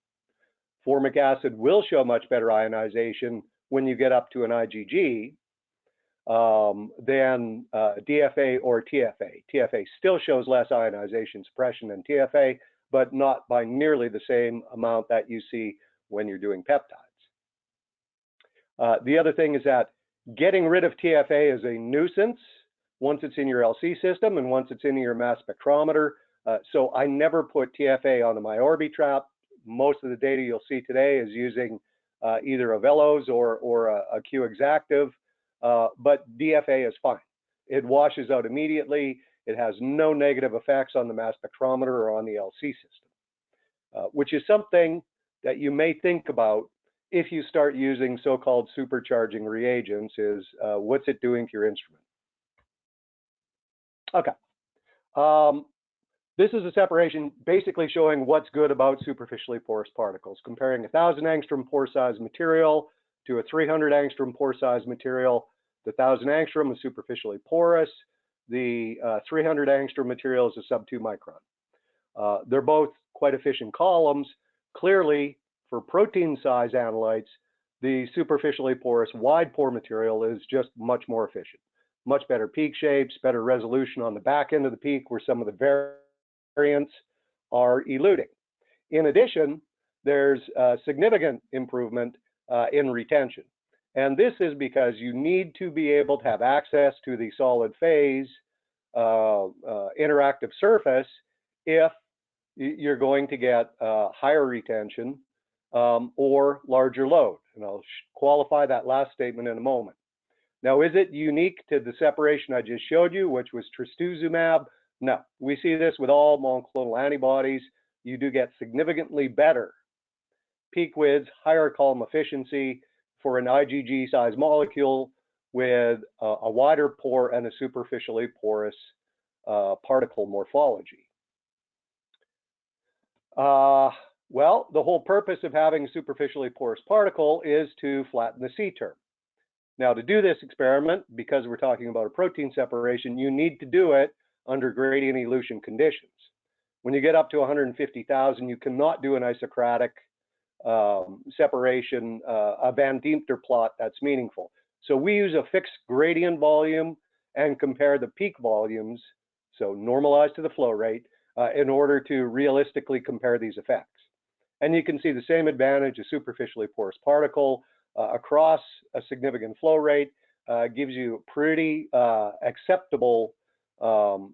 Formic acid will show much better ionization when you get up to an IgG than DFA or TFA. TFA still shows less ionization suppression than TFA, but not by nearly the same amount that you see when you're doing peptides. The other thing is that getting rid of TFA is a nuisance once it's in your LC system and once it's in your mass spectrometer. So I never put TFA onto my Orbitrap. Most of the data you'll see today is using either a Velos or a Q Exactive, but DFA is fine. It washes out immediately. It has no negative effects on the mass spectrometer or on the LC system, which is something that you may think about if you start using so-called supercharging reagents, is what's it doing to your instrument? Okay. This is a separation basically showing what's good about superficially porous particles, comparing a 1000 angstrom pore size material to a 300 angstrom pore size material. The 1000 angstrom is superficially porous. The 300 angstrom material is a sub 2 micron. They're both quite efficient columns. Clearly, for protein size analytes, the superficially porous wide pore material is just much more efficient. Much better peak shapes, better resolution on the back end of the peak where some of the variants are eluding. In addition, there's a significant improvement in retention. And this is because you need to be able to have access to the solid phase interactive surface if you're going to get higher retention or larger load. And I'll qualify that last statement in a moment. Now, is it unique to the separation I just showed you, which was trastuzumab? No, we see this with all monoclonal antibodies. You do get significantly better peak widths, higher column efficiency for an IgG size molecule with a wider pore and a superficially porous particle morphology. Well, the whole purpose of having a superficially porous particle is to flatten the C-term. Now, to do this experiment, because we're talking about a protein separation, you need to do it under gradient elution conditions. When you get up to 150,000, you cannot do an isocratic separation, a Van Diemter plot that's meaningful. So we use a fixed gradient volume and compare the peak volumes, so normalized to the flow rate, in order to realistically compare these effects. And you can see the same advantage, a superficially porous particle across a significant flow rate gives you pretty acceptable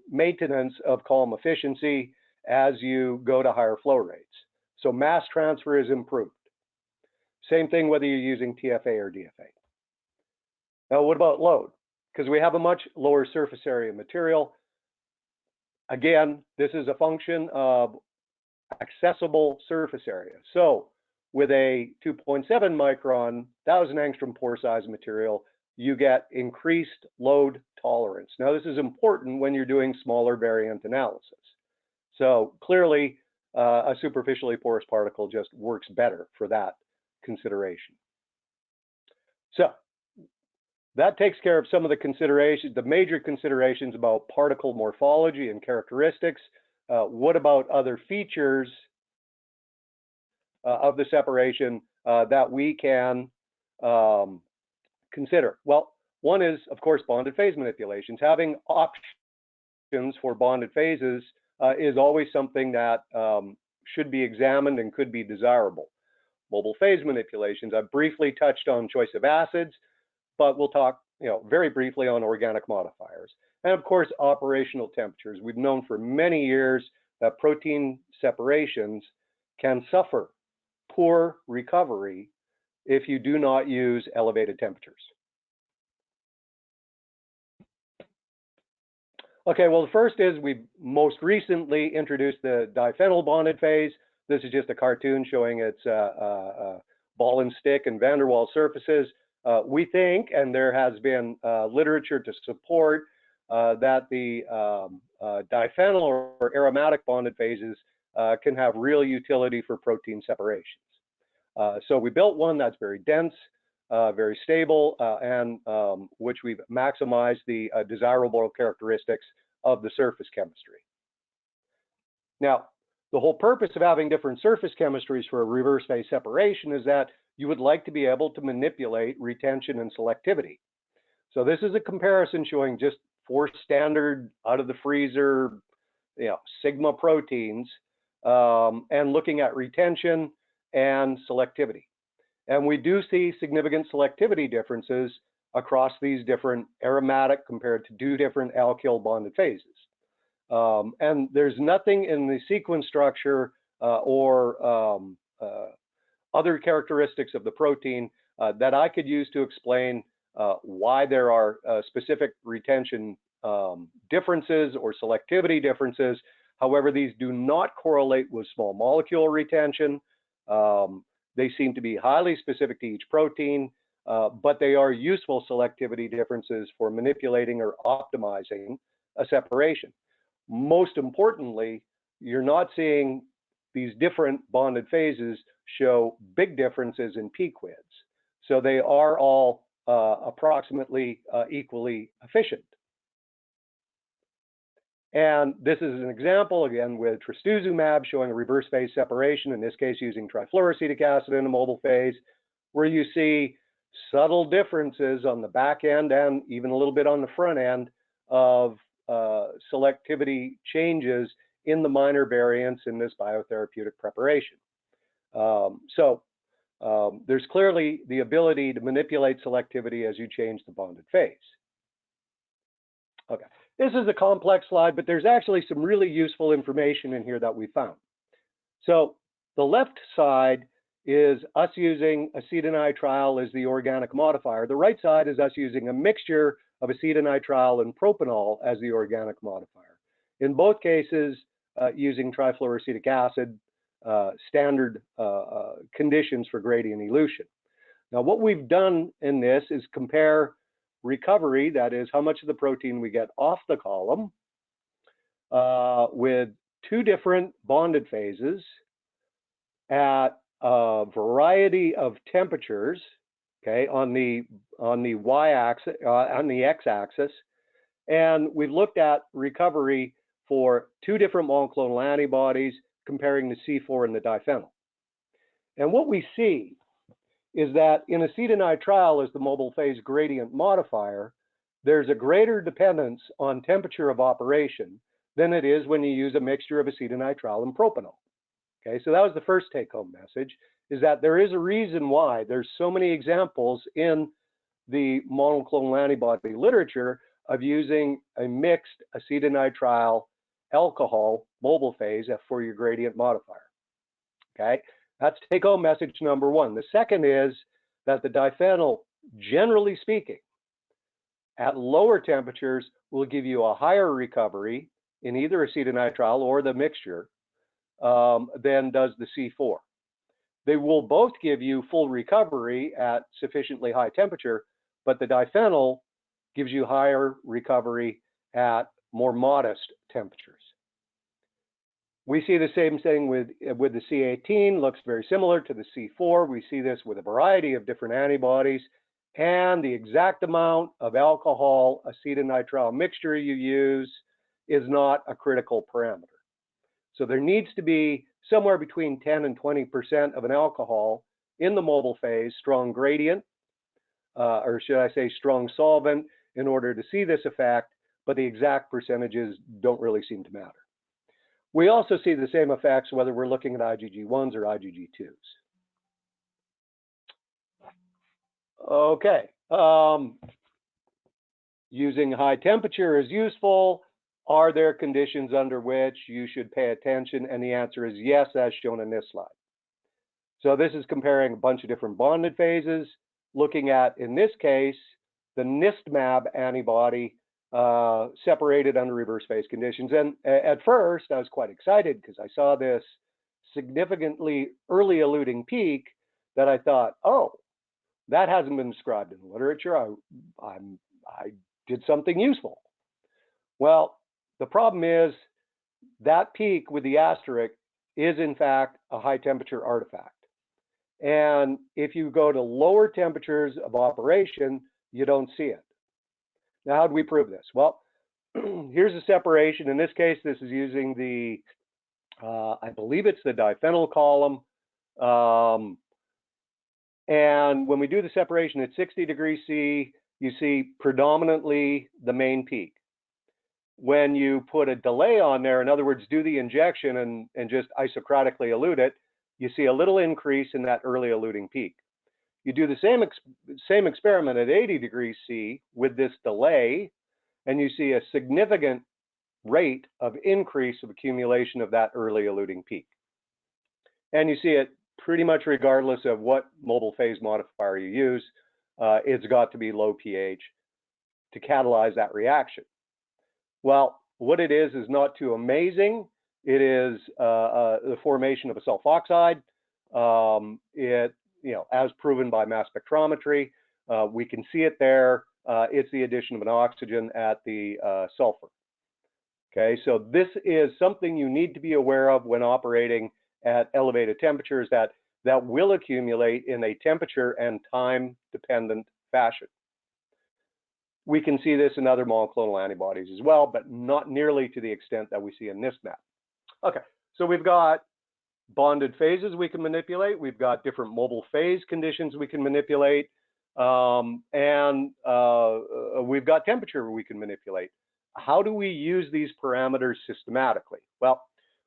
maintenance of column efficiency as you go to higher flow rates. So mass transfer is improved. Same thing whether you're using TFA or DFA. Now, what about load? Because we have a much lower surface area material. Again, this is a function of accessible surface area. So with a 2.7 micron, 1,000 angstrom pore size material, you get increased load tolerance. Now, this is important when you're doing smaller variant analysis. So clearly, a superficially porous particle just works better for that consideration. So that takes care of some of the considerations, the major considerations about particle morphology and characteristics. What about other features of the separation that we can consider? Well, one is, of course, bonded phase manipulations. Having options for bonded phases is always something that should be examined and could be desirable. Mobile phase manipulations, I briefly touched on choice of acids, but we'll talk very briefly on organic modifiers. And of course, operational temperatures. We've known for many years that protein separations can suffer poor recovery if you do not use elevated temperatures. Okay, well, the first is we most recently introduced the diphenyl bonded phase. This is just a cartoon showing its ball and stick and van der Waals surfaces. We think, and there has been literature to support, that the diphenyl or aromatic bonded phases can have real utility for protein separations. So we built one that's very dense, very stable, and which we've maximized the desirable characteristics of the surface chemistry. Now, the whole purpose of having different surface chemistries for a reverse phase separation is that you would like to be able to manipulate retention and selectivity. So this is a comparison showing just 4 standard out of the freezer, sigma proteins, and looking at retention and selectivity. And we do see significant selectivity differences across these different aromatic compared to 2 different alkyl bonded phases. And there's nothing in the sequence structure or other characteristics of the protein that I could use to explain why there are specific retention differences or selectivity differences. However, these do not correlate with small molecule retention. They seem to be highly specific to each protein, but they are useful selectivity differences for manipulating or optimizing a separation. Most importantly, you're not seeing these different bonded phases show big differences in peak widths. So they are all approximately equally efficient. And this is an example, again, with trastuzumab showing a reverse phase separation, in this case using trifluoroacetic acid in a mobile phase, where you see subtle differences on the back end and even a little bit on the front end of selectivity changes in the minor variants in this biotherapeutic preparation. There's clearly the ability to manipulate selectivity as you change the bonded phase. Okay, this is a complex slide, but there's actually some really useful information in here that we found. So the left side is us using acetonitrile as the organic modifier. The right side is us using a mixture of acetonitrile and propanol as the organic modifier. In both cases, using trifluoroacetic acid, standard conditions for gradient elution. Now, what we've done in this is compare recovery, that is how much of the protein we get off the column, with two different bonded phases at a variety of temperatures, okay, on the y-axis, on the x-axis, and we've looked at recovery for two different monoclonal antibodies comparing the C4 and the diphenyl. And what we see is that in acetonitrile as the mobile phase gradient modifier, there's a greater dependence on temperature of operation than it is when you use a mixture of acetonitrile and propanol. Okay, so that was the first take-home message, is that there is a reason why there's so many examples in the monoclonal antibody literature of using a mixed acetonitrile alcohol mobile phase for your gradient modifier. Okay, that's take-home message number one. The second is that the diphenyl, generally speaking, at lower temperatures will give you a higher recovery in either acetonitrile or the mixture than does the C4. They will both give you full recovery at sufficiently high temperature, but the diphenyl gives you higher recovery at more modest temperatures. We see the same thing with the C18, looks very similar to the C4. We see this with a variety of different antibodies, and the exact amount of alcohol acetonitrile mixture you use is not a critical parameter. So there needs to be somewhere between 10 and 20% of an alcohol in the mobile phase, strong gradient, or should I say strong solvent, in order to see this effect, but the exact percentages don't really seem to matter. We also see the same effects whether we're looking at IgG1s or IgG2s. Okay, using high temperature is useful. Are there conditions under which you should pay attention? And the answer is yes, as shown in this slide. So this is comparing a bunch of different bonded phases, looking at, in this case, the NISTMAB antibody separated under reverse phase conditions. And at first, I was quite excited because I saw this significantly early eluting peak that I thought, oh, that hasn't been described in the literature. I did something useful. Well, the problem is that peak with the asterisk is in fact a high temperature artifact. And if you go to lower temperatures of operation, you don't see it. Now, how do we prove this? Well, here's a separation. In this case, this is using the, I believe it's the diphenyl column. And when we do the separation at 60 degrees C, you see predominantly the main peak. When you put a delay on there, in other words, do the injection and just isochronically elute it, you see a little increase in that early eluting peak. You do the same experiment at 80 degrees C with this delay, and you see a significant rate of increase of accumulation of that early eluting peak. And you see it pretty much regardless of what mobile phase modifier you use. It's got to be low pH to catalyze that reaction. Well, what it is not too amazing. It is the formation of a sulfoxide. As proven by mass spectrometry, we can see it there. It's the addition of an oxygen at the sulfur. Okay, so this is something you need to be aware of when operating at elevated temperatures that will accumulate in a temperature and time dependent fashion. We can see this in other monoclonal antibodies as well, but not nearly to the extent that we see in NISTMAB. Okay, so we've got bonded phases we can manipulate. We've got different mobile phase conditions we can manipulate. And we've got temperature we can manipulate. How do we use these parameters systematically? Well,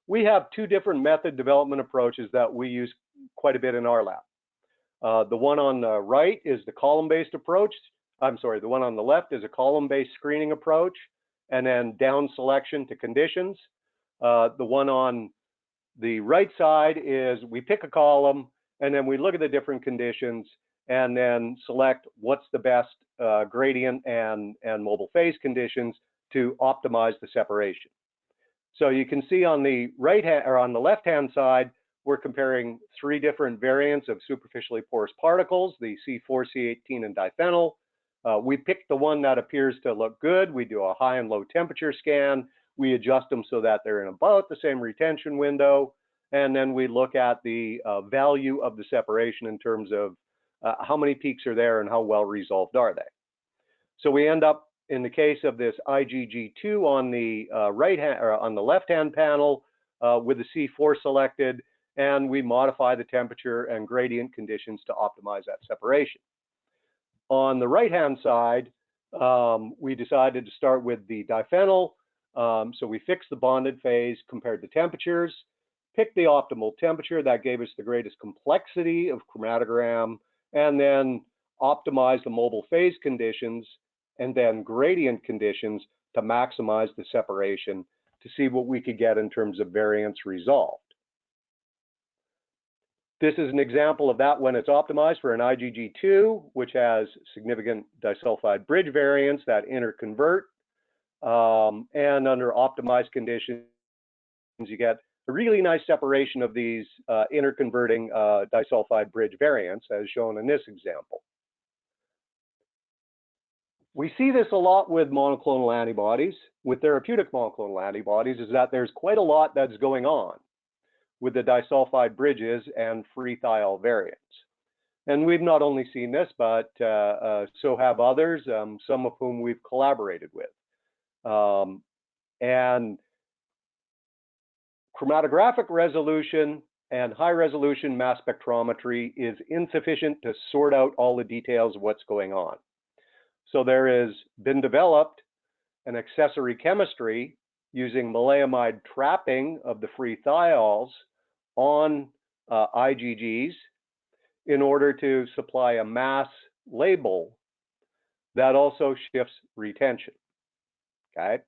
we have two different method development approaches that we use quite a bit in our lab. The one on the right is the column-based approach. I'm sorry, the one on the left is a column-based screening approach, and then down selection to conditions. The one on the right side is we pick a column, and then we look at the different conditions, and then select what's the best gradient and mobile phase conditions to optimize the separation. So you can see on the right hand or on the left-hand side, we're comparing three different variants of superficially porous particles, the C4, C18, and diphenyl. We pick the one that appears to look good. We do a high and low temperature scan. we adjust them so that they're in about the same retention window, and then we look at the value of the separation in terms of how many peaks are there and how well resolved are they. So we end up, in the case of this IgG2 on the on the left-hand panel with the C4 selected, and we modify the temperature and gradient conditions to optimize that separation. On the right-hand side, we decided to start with the diphenyl. So we fixed the bonded phase, compared the temperatures, picked the optimal temperature that gave us the greatest complexity of chromatogram, and then optimized the mobile phase conditions and then gradient conditions to maximize the separation to see what we could get in terms of variance resolved. This is an example of that when it's optimized for an IgG2, which has significant disulfide bridge variance that interconvert. And under optimized conditions, you get a really nice separation of these interconverting disulfide bridge variants, as shown in this example. We see this a lot with monoclonal antibodies. With therapeutic monoclonal antibodies, is that there's quite a lot that's going on with the disulfide bridges and free thiol variants. And we've not only seen this, but so have others, some of whom we've collaborated with. And chromatographic resolution and high resolution mass spectrometry is insufficient to sort out all the details of what's going on. So there has been developed an accessory chemistry using maleimide trapping of the free thiols on IgGs in order to supply a mass label that also shifts retention. Okay,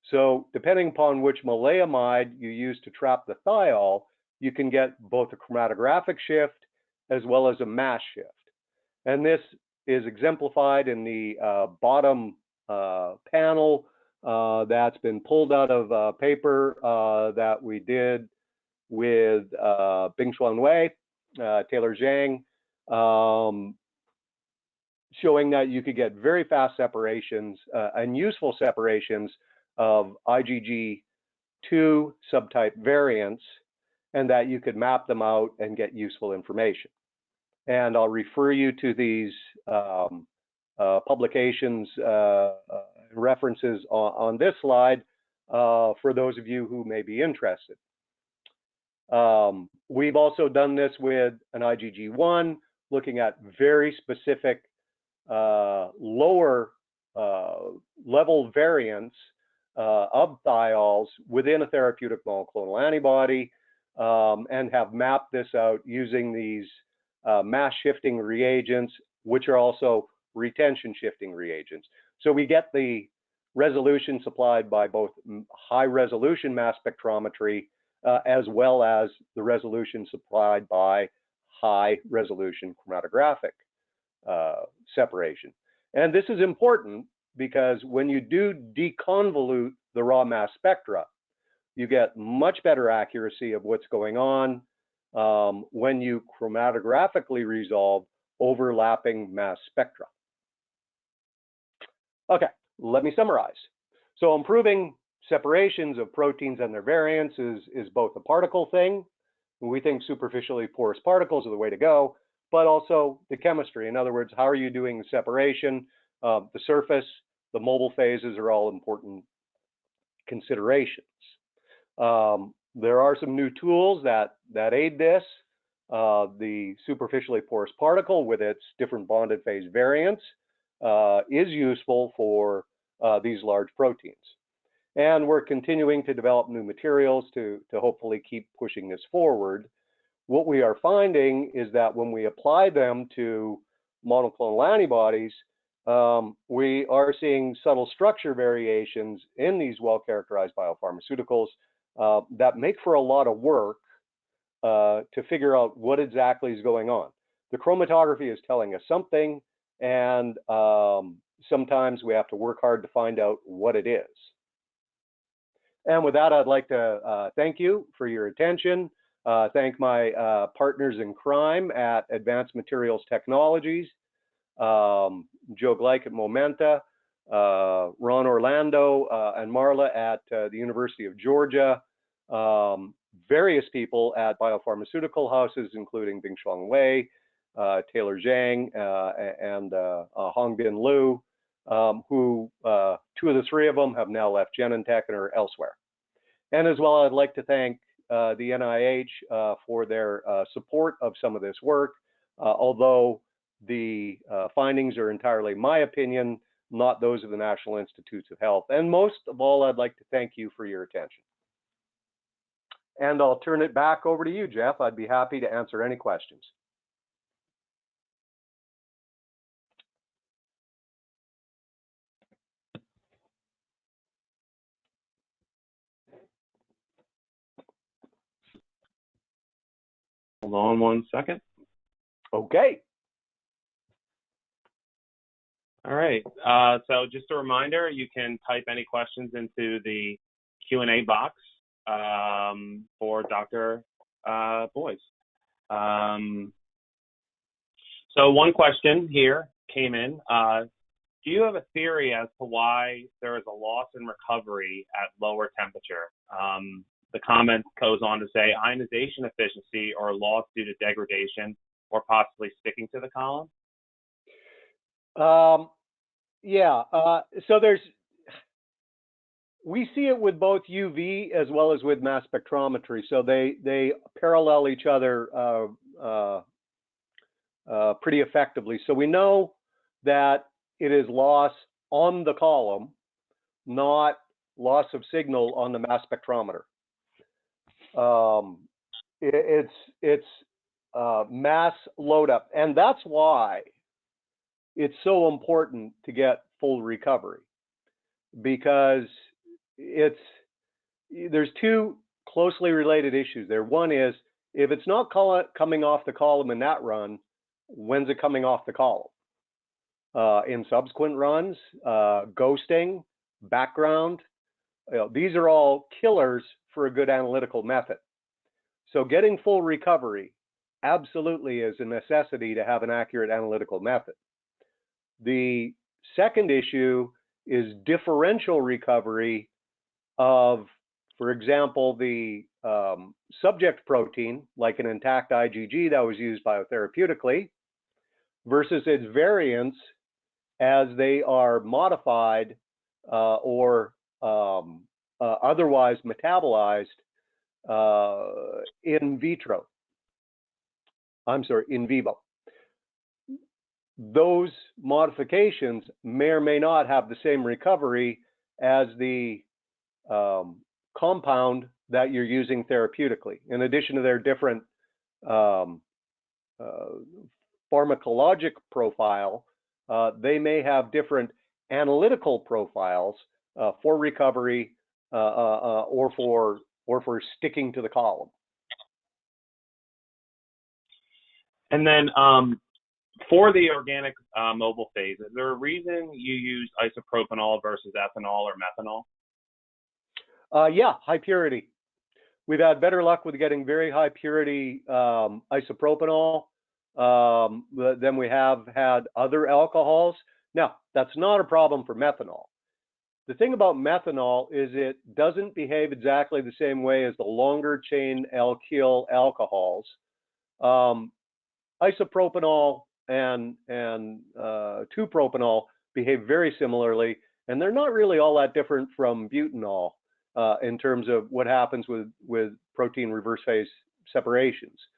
so depending upon which maleimide you use to trap the thiol, you can get both a chromatographic shift as well as a mass shift. And this is exemplified in the bottom panel that's been pulled out of a paper that we did with Bingxuan Wei, Taylor Zhang, showing that you could get very fast separations and useful separations of IgG2 subtype variants, and that you could map them out and get useful information. And I'll refer you to these publications references on this slide for those of you who may be interested. We've also done this with an IgG1, looking at very specific lower level variants of thiols within a therapeutic monoclonal antibody, and have mapped this out using these mass shifting reagents, which are also retention shifting reagents. So we get the resolution supplied by both high resolution mass spectrometry as well as the resolution supplied by high resolution chromatographic separation. And this is important because when you do deconvolute the raw mass spectra, you get much better accuracy of what's going on when you chromatographically resolve overlapping mass spectra. Okay, let me summarize. So improving separations of proteins and their variants is both a particle thing. We think superficially porous particles are the way to go, but also the chemistry. In other words, how are you doing the separation? The surface, the mobile phases are all important considerations. There are some new tools that aid this. The superficially porous particle with its different bonded phase variants is useful for these large proteins. And we're continuing to develop new materials to hopefully keep pushing this forward. What we are finding is that when we apply them to monoclonal antibodies, we are seeing subtle structure variations in these well-characterized biopharmaceuticals that make for a lot of work to figure out what exactly is going on. The chromatography is telling us something, and sometimes we have to work hard to find out what it is. And with that, I'd like to thank you for your attention. Thank my partners in crime at Advanced Materials Technologies, Joe Gleich at Momenta, Ron Orlando and Marla at the University of Georgia, various people at biopharmaceutical houses, including Bing-Shuang Wei, Taylor Zhang, and Hongbin Liu, who two of the three of them have now left Genentech and are elsewhere. And as well, I'd like to thank the NIH for their support of some of this work, although the findings are entirely my opinion, not those of the National Institutes of Health. And most of all, I'd like to thank you for your attention. And I'll turn it back over to you, Jeff. I'd be happy to answer any questions. Hold on one second. Okay. All right. So just a reminder, you can type any questions into the Q&A box for Dr. Boyes. So one question here came in. Do you have a theory as to why there is a loss in recovery at lower temperature? The comment goes on to say ionization efficiency or loss due to degradation or possibly sticking to the column? Yeah, so we see it with both UV as well as with mass spectrometry. So they parallel each other pretty effectively. So we know that it is loss on the column, not loss of signal on the mass spectrometer. It's mass load up, and that's why it's so important to get full recovery, because there's two closely related issues there. One is, if it's not coming off the column in that run, when's it coming off the column? In subsequent runs, ghosting, background, these are all killers for a good analytical method. So getting full recovery absolutely is a necessity to have an accurate analytical method. The second issue is differential recovery of, for example, the subject protein, like an intact IgG that was used biotherapeutically, versus its variants as they are modified or otherwise metabolized in vitro. I'm sorry, in vivo. Those modifications may or may not have the same recovery as the compound that you're using therapeutically. In addition to their different pharmacologic profile, they may have different analytical profiles for recovery or for sticking to the column. And then for the organic mobile phase, is there a reason you use isopropanol versus ethanol or methanol? Yeah, high purity. We've had better luck with getting very high purity isopropanol than we have had other alcohols. Now, that's not a problem for methanol. The thing about methanol is it doesn't behave exactly the same way as the longer chain alkyl alcohols. Isopropanol and 2-propanol behave very similarly, and they're not really all that different from butanol in terms of what happens with protein reverse phase separations.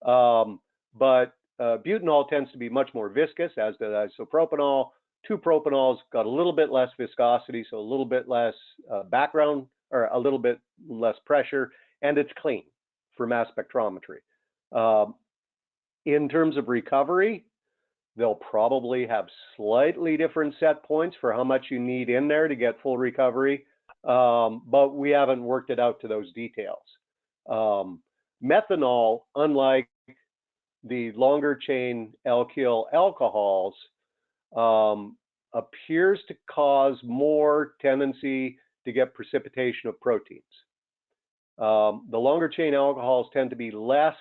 But butanol tends to be much more viscous, as does isopropanol. 2-propanol's got a little bit less viscosity, so a little bit less background, or a little bit less pressure, and it's clean for mass spectrometry. In terms of recovery, they'll probably have slightly different set points for how much you need in there to get full recovery, but we haven't worked it out to those details. Methanol, unlike the longer chain alkyl alcohols, appears to cause more tendency to get precipitation of proteins. The longer chain alcohols tend to be less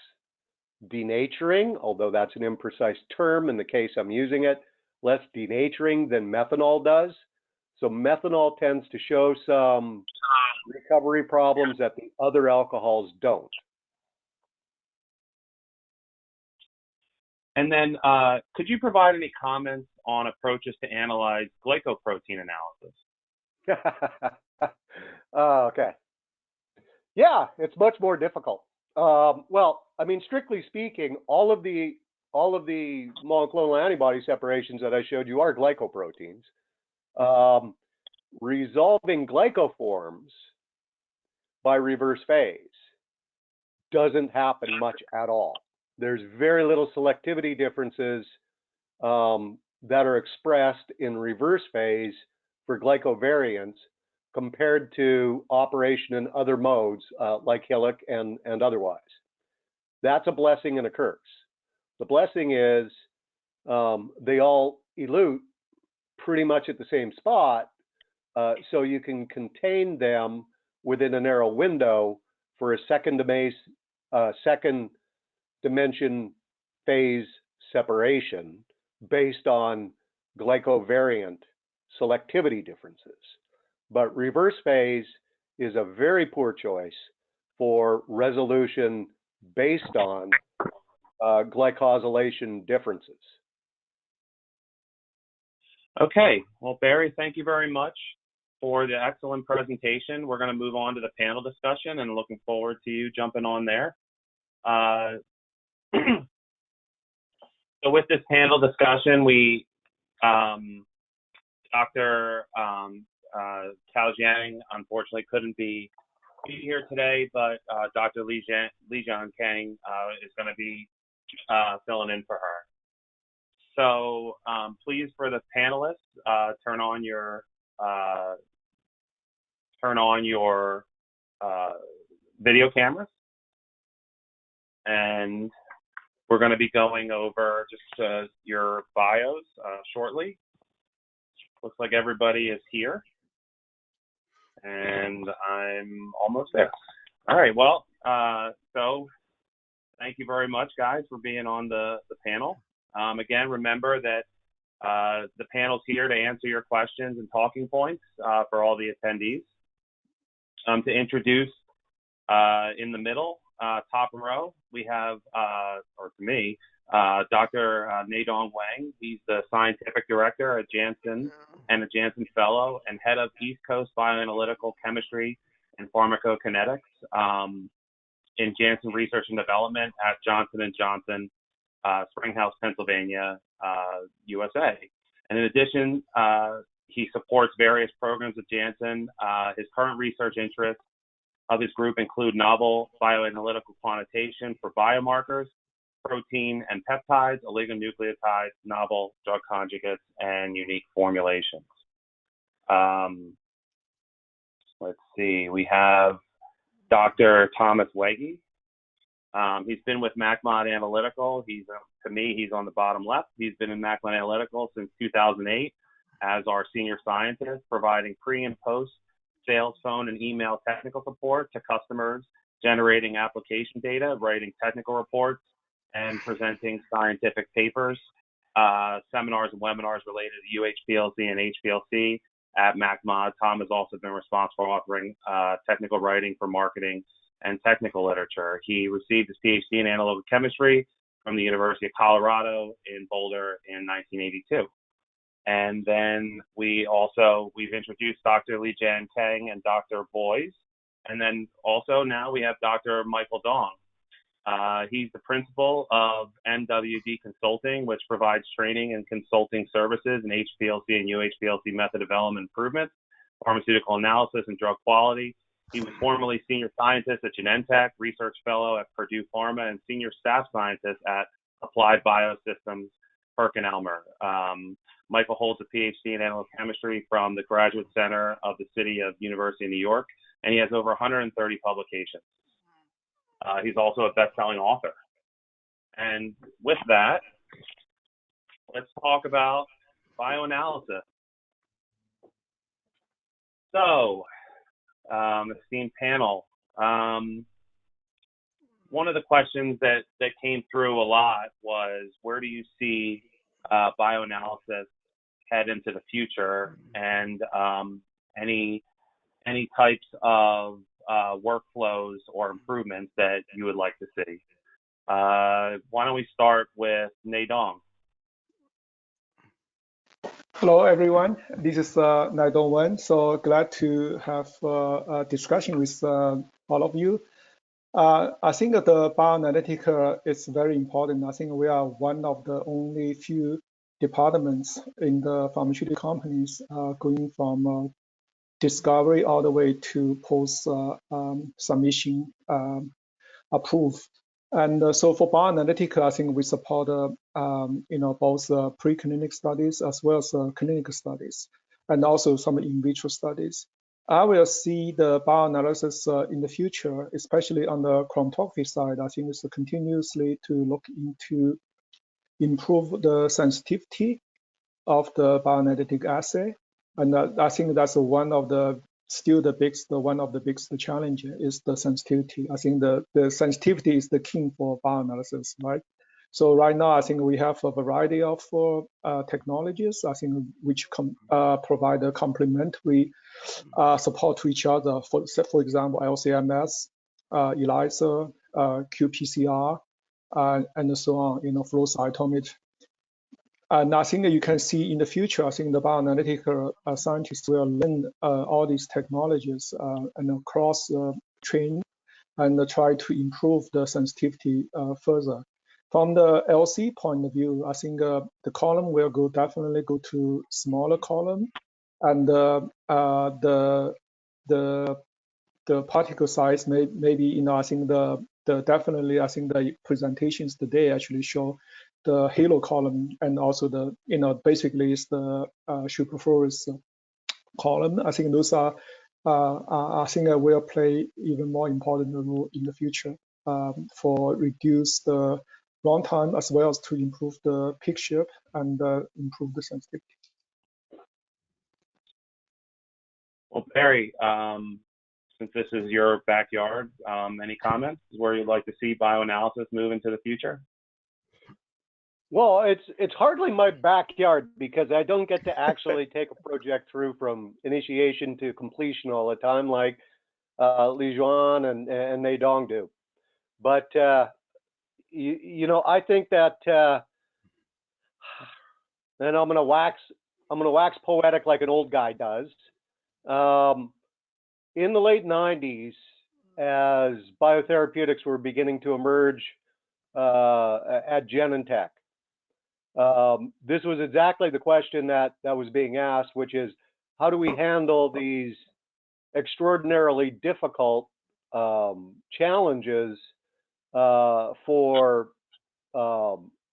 denaturing, although that's an imprecise term in the case I'm using it, less denaturing than methanol does. So methanol tends to show some recovery problems that the other alcohols don't. And then could you provide any comments on approaches to analyze glycoprotein analysis? Okay. Yeah, it's much more difficult. Well, I mean, strictly speaking, all of the monoclonal antibody separations that I showed you are glycoproteins. Resolving glycoforms by reverse phase doesn't happen much at all. There's very little selectivity differences that are expressed in reverse phase for glycovariants compared to operation in other modes like Hillock and otherwise. That's a blessing and a curse. The blessing is they all elute pretty much at the same spot, so you can contain them within a narrow window for a second dimension phase separation based on glycovariant selectivity differences. But reverse phase is a very poor choice for resolution based on glycosylation differences. Okay, well, Barry, thank you very much for the excellent presentation. We're going to move on to the panel discussion and looking forward to you jumping on there. So with this panel discussion, we, Dr. Cao unfortunately couldn't be here today, but Dr. Lijian Kang is going to be filling in for her. So please, for the panelists, turn on your video cameras, and we're going to be going over just your bios shortly. Looks like everybody is here, and I'm almost there. All right, well, so thank you very much, guys, for being on the panel. Again, remember that the panel's here to answer your questions and talking points for all the attendees. To introduce, in the middle, top row, we have, or to me, Dr. Neidong Wang. He's the scientific director at Janssen and a Janssen fellow and head of East Coast Bioanalytical Chemistry and Pharmacokinetics in Janssen Research and Development at Johnson & Johnson, Springhouse, Pennsylvania, USA. And in addition, he supports various programs at Janssen. His current research interests of his group include novel bioanalytical quantitation for biomarkers, protein and peptides, oligonucleotides, novel drug conjugates, and unique formulations. Let's see, we have Dr. Thomas Wege. He's been with MacMod Analytical. To me, he's on the bottom left. He's been in MacMod Analytical since 2008 as our senior scientist, providing pre and post sales phone and email technical support to customers, generating application data, writing technical reports, and presenting scientific papers, seminars and webinars related to UHPLC and HPLC at MacMod. Tom has also been responsible for authoring technical writing for marketing and technical literature. He received his PhD in analytical chemistry from the University of Colorado in Boulder in 1982. And then we've introduced Dr. Lijian Kang and Dr. Boyes. And then also now we have Dr. Michael Dong. He's the principal of NWD Consulting, which provides training and consulting services in HPLC and UHPLC method development improvements, pharmaceutical analysis, and drug quality. He was formerly senior scientist at Genentech, research fellow at Purdue Pharma, and senior staff scientist at Applied Biosystems, PerkinElmer. Michael holds a PhD in analytical chemistry from the Graduate Center of the University of New York, and he has over 130 publications. He's also a best-selling author. And with that, let's talk about bioanalysis. So, esteemed panel, one of the questions that came through a lot was, where do you see bioanalysis head into the future, and any types of workflows or improvements that you would like to see. Why don't we start with Naidong? Hello, everyone. This is Naidong Wen. So glad to have a discussion with all of you. I think that the bioanalytic is very important. I think we are one of the only few departments in the pharmaceutical companies going from discovery all the way to post submission approved. And so for bioanalytic, I think we support both preclinical studies as well as clinical studies, and also some in vitro studies. I will see the bioanalysis in the future, especially on the chromatography side. I think it's continuously to look into improve the sensitivity of the bioanalytic assay, and I think that's one of the one of the biggest challenge is the sensitivity. I think the sensitivity is the key for bioanalysis, right? So right now, I think we have a variety of technologies, I think, which provide a complementary support to each other. For example, LC-MS, ELISA, qPCR, and so on, flow cytometry. And I think that you can see in the future, I think the bioanalytical scientists will learn all these technologies and cross train and try to improve the sensitivity further. From the LC point of view, I think the column will definitely go to smaller column, and the particle size maybe, I think definitely I think the presentations today actually show the halo column, and also basically is the superfluous column. I think those are I think will play even more important role in the future for reduce the runtime as well as to improve the picture and improve the sensitivity. Well, Barry, since this is your backyard, any comments where you'd like to see bioanalysis move into the future? Well, it's hardly my backyard because I don't get to actually take a project through from initiation to completion all the time like Li Juan and Naidong do. But I think that, and I'm gonna wax poetic like an old guy does. In the late 90s, as biotherapeutics were beginning to emerge at Genentech, this was exactly the question that was being asked, which is, how do we handle these extraordinarily difficult challenges for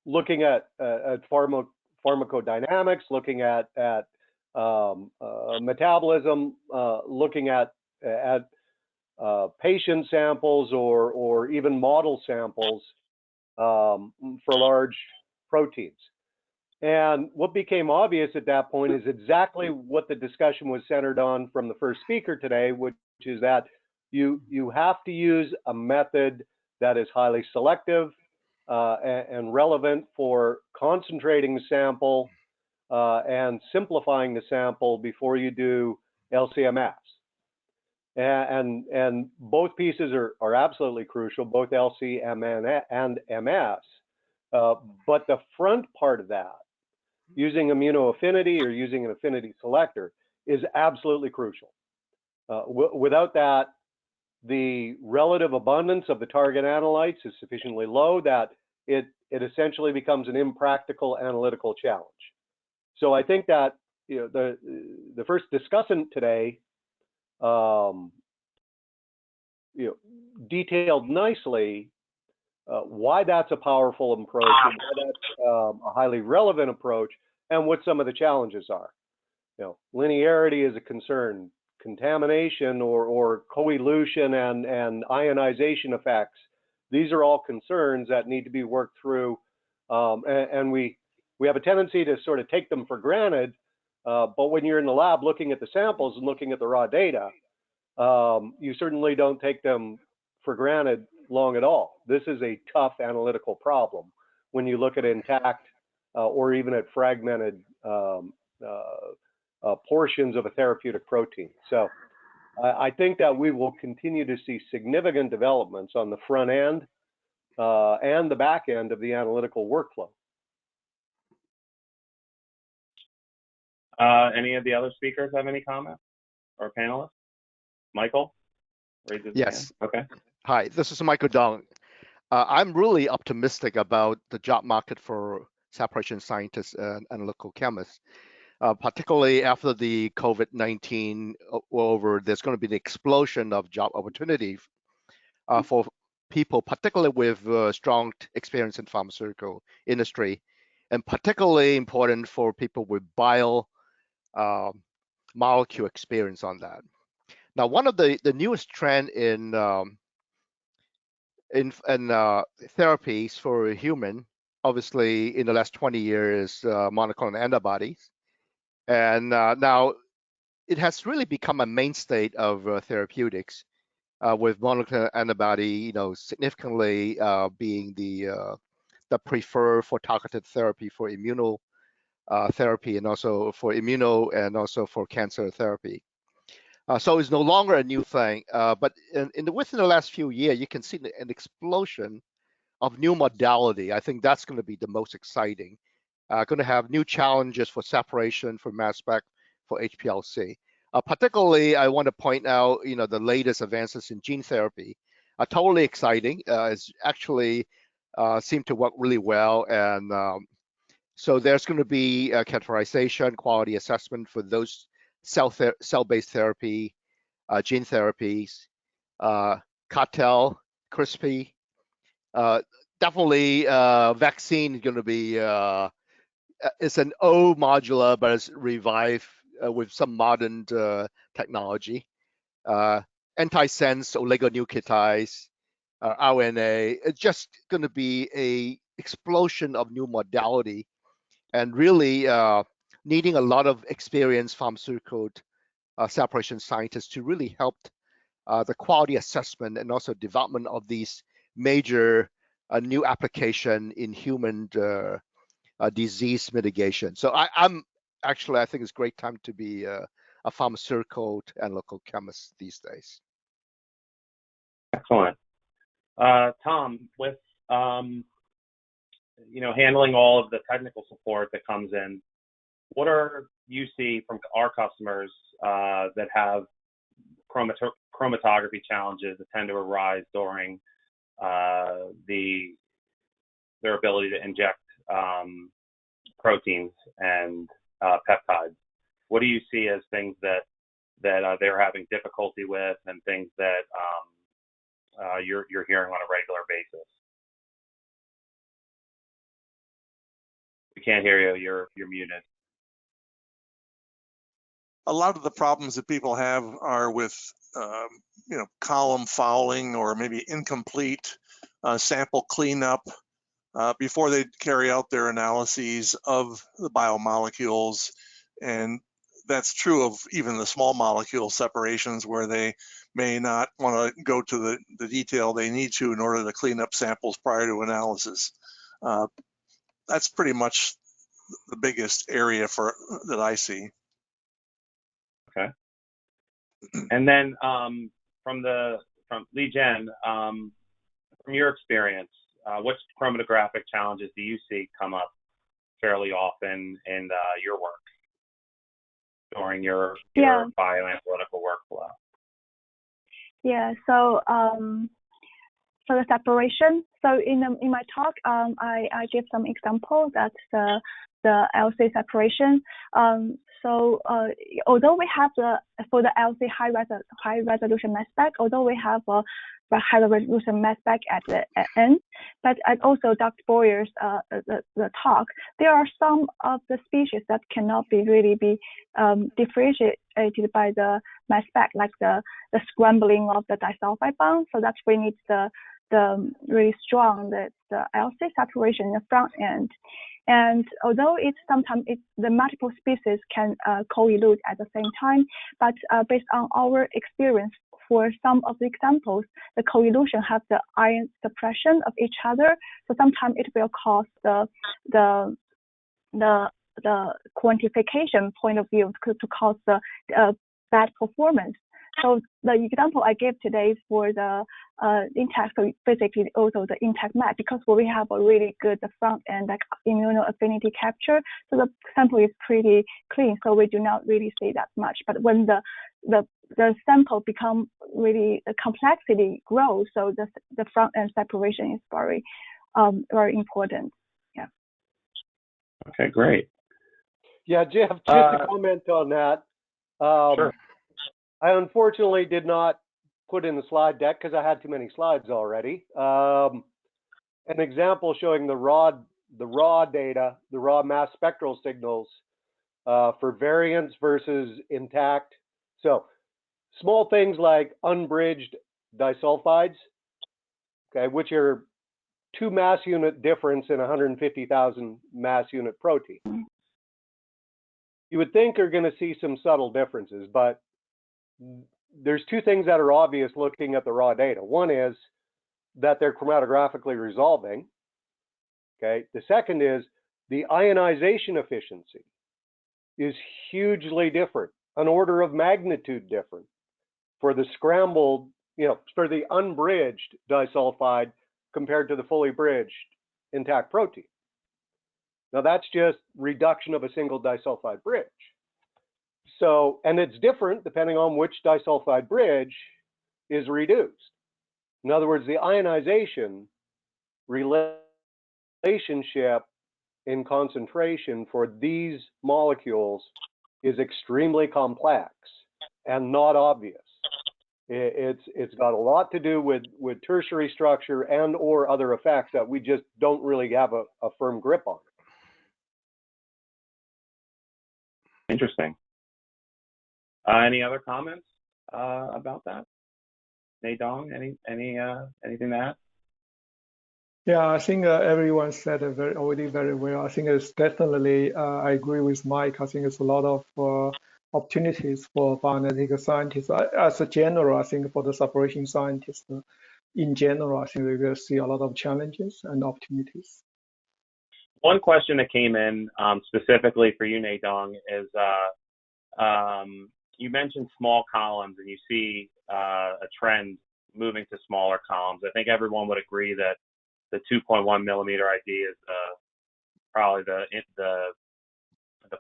looking at pharmacodynamics, looking at metabolism, looking at patient samples or even model samples for large proteins. And what became obvious at that point is exactly what the discussion was centered on from the first speaker today, which is that you have to use a method that is highly selective and relevant for concentrating the sample and simplifying the sample before you do LC-MS. And both pieces are absolutely crucial, both LC and MS. But the front part of that, using immunoaffinity or using an affinity selector, is absolutely crucial. Without that, the relative abundance of the target analytes is sufficiently low that it essentially becomes an impractical analytical challenge. So I think that the first discussant today detailed nicely why that's a powerful approach, and why that's a highly relevant approach, and what some of the challenges are. Linearity is a concern. Contamination or coelution and ionization effects, these are all concerns that need to be worked through, and we have a tendency to sort of take them for granted, but when you're in the lab looking at the samples and looking at the raw data, you certainly don't take them for granted long at all. This is a tough analytical problem when you look at intact or even at fragmented portions of a therapeutic protein. So I think that we will continue to see significant developments on the front end and the back end of the analytical workflow. Any of the other speakers have any comments or panelists? Michael? Yes. Okay. Hi, this is Michael Dong. I'm really optimistic about the job market for separation scientists and analytical chemists, particularly after the COVID-19 over. There's going to be an explosion of job opportunity for people, particularly with strong experience in pharmaceutical industry, and particularly important for people with bio molecule experience on that. Now, one of the newest trend in therapies for human, obviously in the last 20 years, monoclonal antibodies, and now it has really become a mainstay of therapeutics, with monoclonal antibody, significantly being the preferred for targeted therapy for immunotherapy and also for and also for cancer therapy. So it's no longer a new thing, but within the last few years, you can see an explosion of new modality. I think that's going to be the most exciting. Going to have new challenges for separation, for mass spec, for HPLC. Particularly, I want to point out, the latest advances in gene therapy are totally exciting. It's actually seem to work really well, and so there's going to be characterization, quality assessment for those cell-based therapy, gene therapies, CAR-T, CRISPR. Definitely, vaccine is going to be it's an old modular, but it's revived with some modern technology. Antisense oligonucleotides, RNA. It's just going to be a explosion of new modality, and really needing a lot of experienced pharmaceutical separation scientists to really help the quality assessment and also development of these major new application in human disease mitigation. So I think it's a great time to be a pharmaceutical analytical chemist these days. Excellent. Tom, with handling all of the technical support that comes in, what are you see from our customers that have chromatography challenges that tend to arise during their ability to inject proteins and peptides? What do you see as things that they're having difficulty with, and things that you're hearing on a regular basis? We can't hear you. You're muted. A lot of the problems that people have are with column fouling, or maybe incomplete sample cleanup before they carry out their analyses of the biomolecules. And that's true of even the small molecule separations, where they may not want to go to the detail they need to in order to clean up samples prior to analysis. That's pretty much the biggest area that I see. Okay. And then from Li Jian, from your experience, what chromatographic challenges do you see come up fairly often in your work during your bioanalytical workflow? Yeah. So for the separation, so in my talk, I give some examples. That's the LC separation. So although we have for the LC high resolution mass spec, although we have a high resolution mass spec at the end, but also Dr. Boyer's the talk, there are some of the species that cannot really be differentiated by the mass spec, like the scrambling of the disulfide bond. So that's we need the really strong the LC separation in the front end. And although sometimes the multiple species can co-elute at the same time, but based on our experience, for some of the examples, the co-elution have the ion suppression of each other. So sometimes it will cause the the quantification point of view to cause the bad performance. So the example I gave today is for the intact, so basically also the intact mat, because we have a really good front end like immunoaffinity capture, so the sample is pretty clean, so we do not really see that much. But when the sample become really, the complexity grows, so the front end separation is very important. Yeah. Okay, great. Yeah, Jeff, just to comment on that. Sure. I unfortunately did not put in the slide deck because I had too many slides already. An example showing the raw data, the raw mass spectral signals for variants versus intact. So small things like unbridged disulfides, okay, which are 2 mass unit difference in 150,000 mass unit protein. You would think are going to see some subtle differences, but there's 2 things that are obvious looking at the raw data. One is that they're chromatographically resolving. Okay. The second is the ionization efficiency is hugely different, an order of magnitude different for the scrambled, for the unbridged disulfide compared to the fully bridged intact protein. Now that's just reduction of a single disulfide bridge. So, and it's different depending on which disulfide bridge is reduced. In other words, the ionization relationship in concentration for these molecules is extremely complex and not obvious. It's got a lot to do with tertiary structure and or other effects that we just don't really have a firm grip on. Interesting. Any other comments about that? Neidong, anything to add? Yeah, I think everyone said it already very well. I think it's definitely, I agree with Mike. I think it's a lot of opportunities for bioanalytical scientists. As a general, I think for the separation scientists in general, I think we will see a lot of challenges and opportunities. One question that came in specifically for you, Neidong, is you mentioned small columns and you see a trend moving to smaller columns. I think everyone would agree that the 2.1 millimeter ID is probably the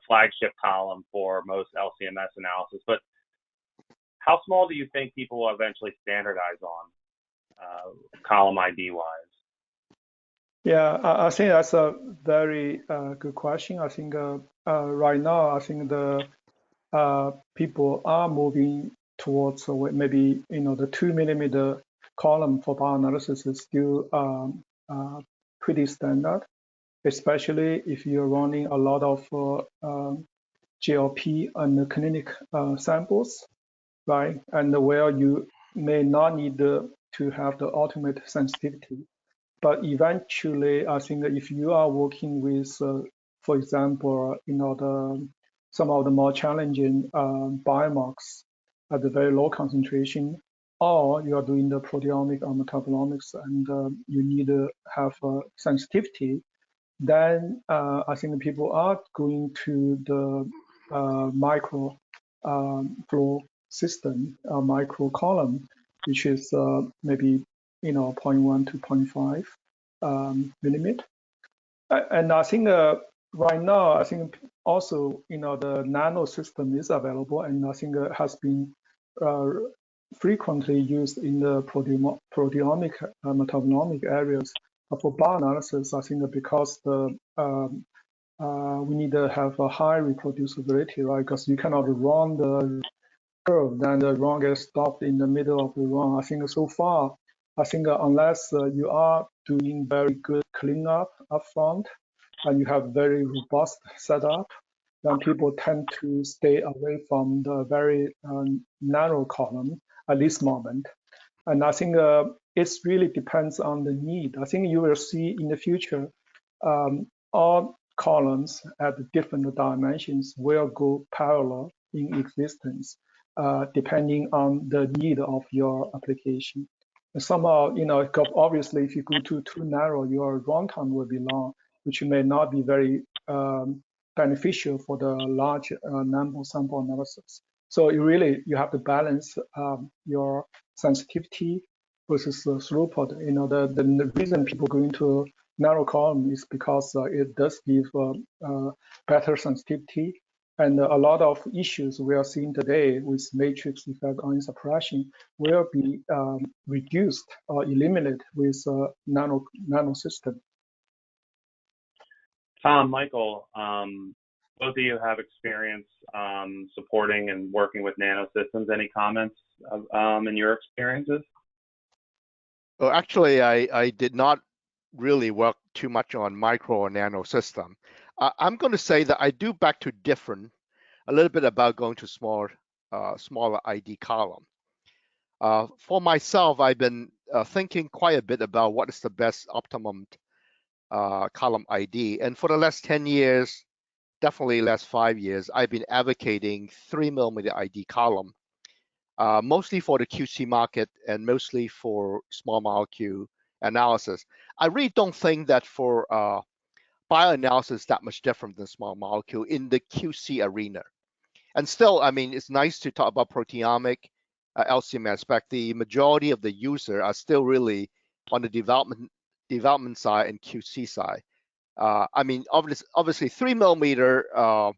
flagship column for most LCMS analysis. But how small do you think people will eventually standardize on, column ID wise? Yeah, I think that's a very good question. I think right now, I think the people are moving towards maybe the 2 millimeter column for bioanalysis is still pretty standard, especially if you're running a lot of GLP and clinic samples, right? And where you may not need to have the ultimate sensitivity. But eventually, I think if you are working with, for example, some of the more challenging biomarkers at the very low concentration, or you are doing the proteomic or metabolomics and you need to have sensitivity, then I think people are going to the micro flow system, micro column, which is maybe 0.1 to 0.5 millimeter. And I think right now, I think also the nano system is available, and I think it has been frequently used in the proteomic metabolomic areas. But for bioanalysis, I think because we need to have a high reproducibility, right? Because you cannot run the curve, then the run gets stopped in the middle of the run. I think so far, unless you are doing very good cleanup upfront and you have very robust setup, then people tend to stay away from the very narrow column at this moment. And I think it really depends on the need. I think you will see in the future all columns at different dimensions will go parallel in existence, depending on the need of your application. Somehow, obviously, if you go too narrow, your runtime will be long, which may not be very beneficial for the large number sample analysis. So you have to balance your sensitivity versus the throughput. The reason people go into narrow column is because it does give better sensitivity. And a lot of issues we are seeing today with matrix effect ion suppression will be reduced or eliminated with nano system. Tom, Michael, both of you have experience supporting and working with nano systems. Any comments in your experiences? Well, actually, I did not really work too much on micro or nano system. I'm going to say that I do back to different a little bit about going to smaller ID column. For myself, I've been thinking quite a bit about what is the best optimum column ID. And for the last 10 years, definitely last 5 years, I've been advocating 3mm ID column, mostly for the QC market and mostly for small molecule analysis. I really don't think that for bioanalysis that much different than small molecule in the QC arena. And still, I mean, it's nice to talk about proteomic LCM aspect. The majority of the user are still really on the development side and QC side. I mean, obviously 3mm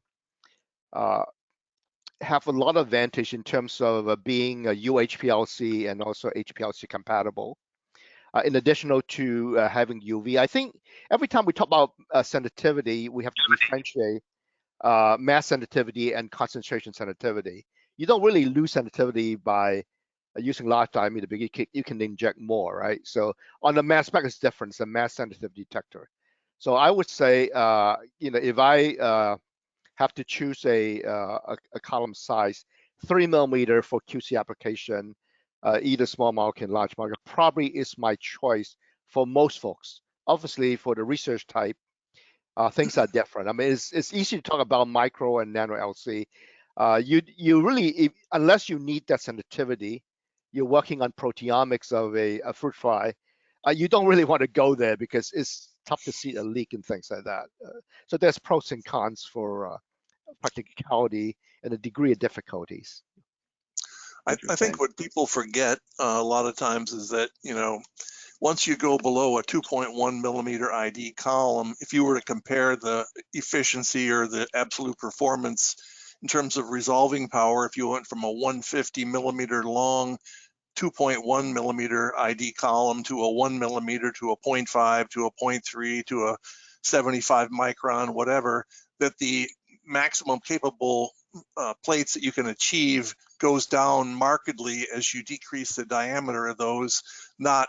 have a lot of advantage in terms of being a UHPLC and also HPLC compatible. In addition to having UV, I think every time we talk about sensitivity, we have to differentiate mass sensitivity and concentration sensitivity. You don't really lose sensitivity by using large diameter, but you can inject more, right? So on the mass spec, it's different. It's a mass sensitivity detector. So I would say, if I have to choose a column size, 3mm for QC application, either small molecule and large molecule, probably is my choice for most folks. Obviously, for the research type, things are different. I mean, it's easy to talk about micro and nano LC. You really, unless you need that sensitivity, you're working on proteomics of a fruit fly, you don't really want to go there because it's tough to see a leak and things like that. So there's pros and cons for practicality and a degree of difficulties. I think what people forget a lot of times is that, once you go below a 2.1mm ID column, if you were to compare the efficiency or the absolute performance in terms of resolving power, if you went from a 150mm long 2.1mm ID column to a 1mm to a 0.5 to a 0.3 to a 75 micron, whatever, that the maximum capable plates that you can achieve goes down markedly as you decrease the diameter of those, not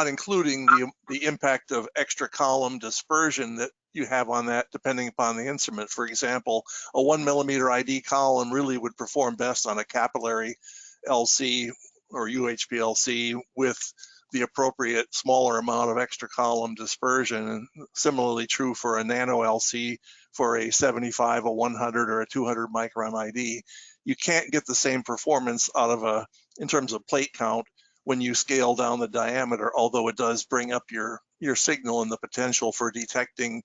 including the impact of extra column dispersion that you have on that depending upon the instrument. For example, a 1mm ID column really would perform best on a capillary LC or UHPLC with the appropriate smaller amount of extra column dispersion. And similarly true for a nano LC for a 75, a 100, or a 200 micron ID. You can't get the same performance out of in terms of plate count when you scale down the diameter, although it does bring up your signal and the potential for detecting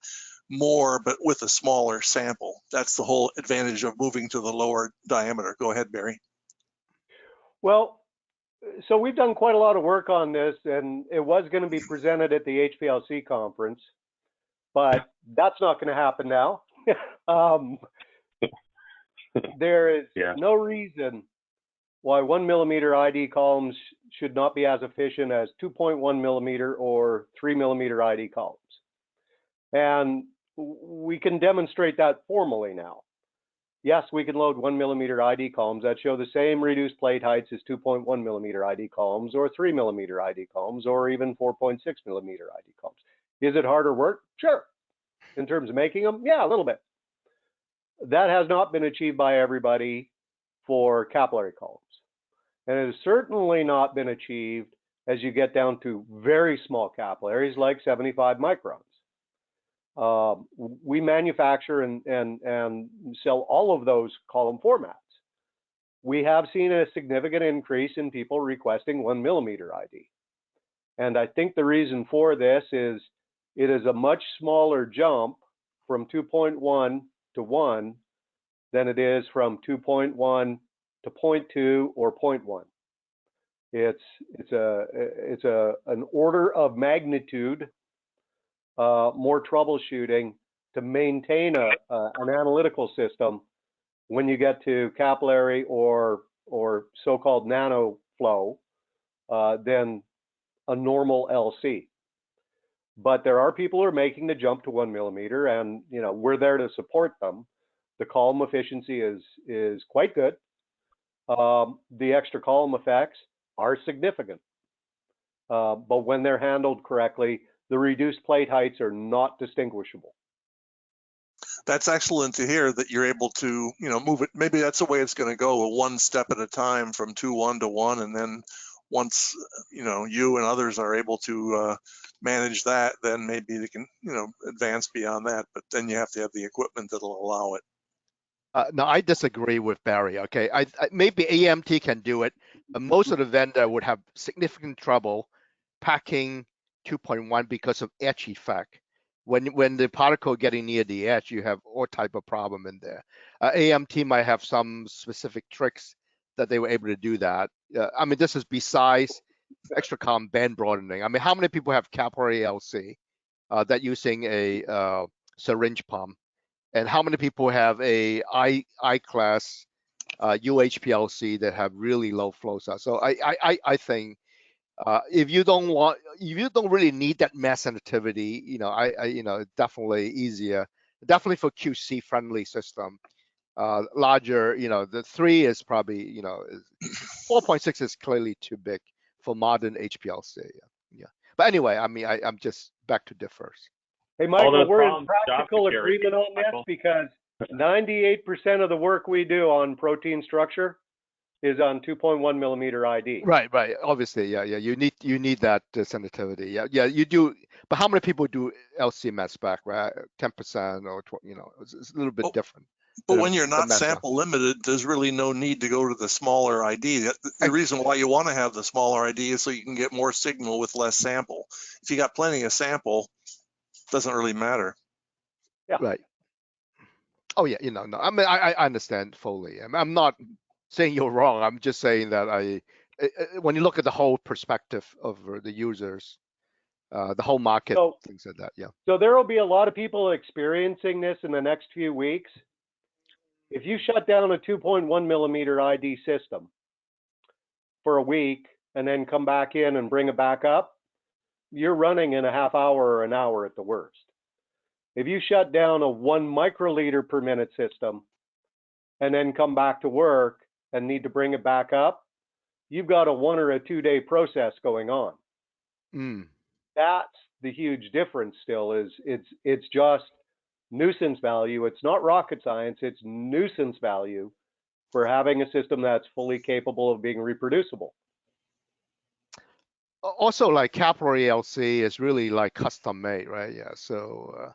more, but with a smaller sample. That's the whole advantage of moving to the lower diameter. Go ahead, Barry. Well, so we've done quite a lot of work on this, and it was going to be presented at the HPLC conference, but that's not going to happen now. There is no reason why 1mm ID columns should not be as efficient as 2.1mm or 3mm ID columns. And we can demonstrate that formally now. Yes, we can load 1mm ID columns that show the same reduced plate heights as 2.1mm ID columns or 3mm ID columns or even 4.6mm ID columns. Is it harder work? Sure. In terms of making them? Yeah, a little bit. That has not been achieved by everybody for capillary columns. And it has certainly not been achieved as you get down to very small capillaries like 75 microns. We manufacture and sell all of those column formats. We have seen a significant increase in people requesting 1mm ID. And I think the reason for this is it is a much smaller jump from 2.1 to 1 than it is from 2.1 to 0.2 or 0.1. It's an order of magnitude more troubleshooting to maintain an analytical system when you get to capillary or so-called nano flow than a normal LC. But there are people who are making the jump to 1 millimeter, and we're there to support them. The column efficiency is quite good. The extra column effects are significant, but when they're handled correctly, the reduced plate heights are not distinguishable. That's excellent to hear that you're able to, move it. Maybe that's the way it's going to go, one step at a time from 2.1 to 1, and then once you and others are able to manage that, then maybe they can advance beyond that. But then you have to have the equipment that'll allow it. No, I disagree with Barry. Okay, I maybe AMT can do it, but most of the vendor would have significant trouble packing 2.1 because of edge effect. When the particle getting near the edge, you have all type of problem in there. AMT might have some specific tricks that they were able to do that. I mean, this is besides extra column band broadening. I mean, how many people have capillary LC that using a syringe pump? And how many people have a I class UHPLC that have really low flow size? So I think if you don't really need that mass sensitivity, it's definitely easier, definitely for QC friendly system. Larger, the 3 is probably, 4.6 is clearly too big for modern HPLC. Yeah. But anyway, I mean, I'm just back to differs. Hey, Michael, we're in practical agreement on this because 98% of the work we do on protein structure is on 2.1 millimeter ID. Right. Obviously, yeah. You need that sensitivity. Yeah. You do. But how many people do LC mass spec? Right, 10% or it's a little bit different. But when you're not sample limited, there's really no need to go to the smaller ID. The reason why you want to have the smaller ID is so you can get more signal with less sample. If you got plenty of sample, doesn't really matter. Yeah. Right. Oh yeah, no. I mean, I understand fully. I'm not saying you're wrong. I'm just saying that when you look at the whole perspective of the users, the whole market, things like that. Yeah. So there will be a lot of people experiencing this in the next few weeks. If you shut down a 2.1 millimeter ID system for a week and then come back in and bring it back up, you're running in a half hour or an hour at the worst. If you shut down a 1 microliter per minute system and then come back to work and need to bring it back up, you've got a 1 or a 2 day process going on. That's the huge difference still is it's just nuisance value. It's not rocket science, it's nuisance value for having a system that's fully capable of being reproducible. Also, like capillary LC is really like custom made, right? Yeah. So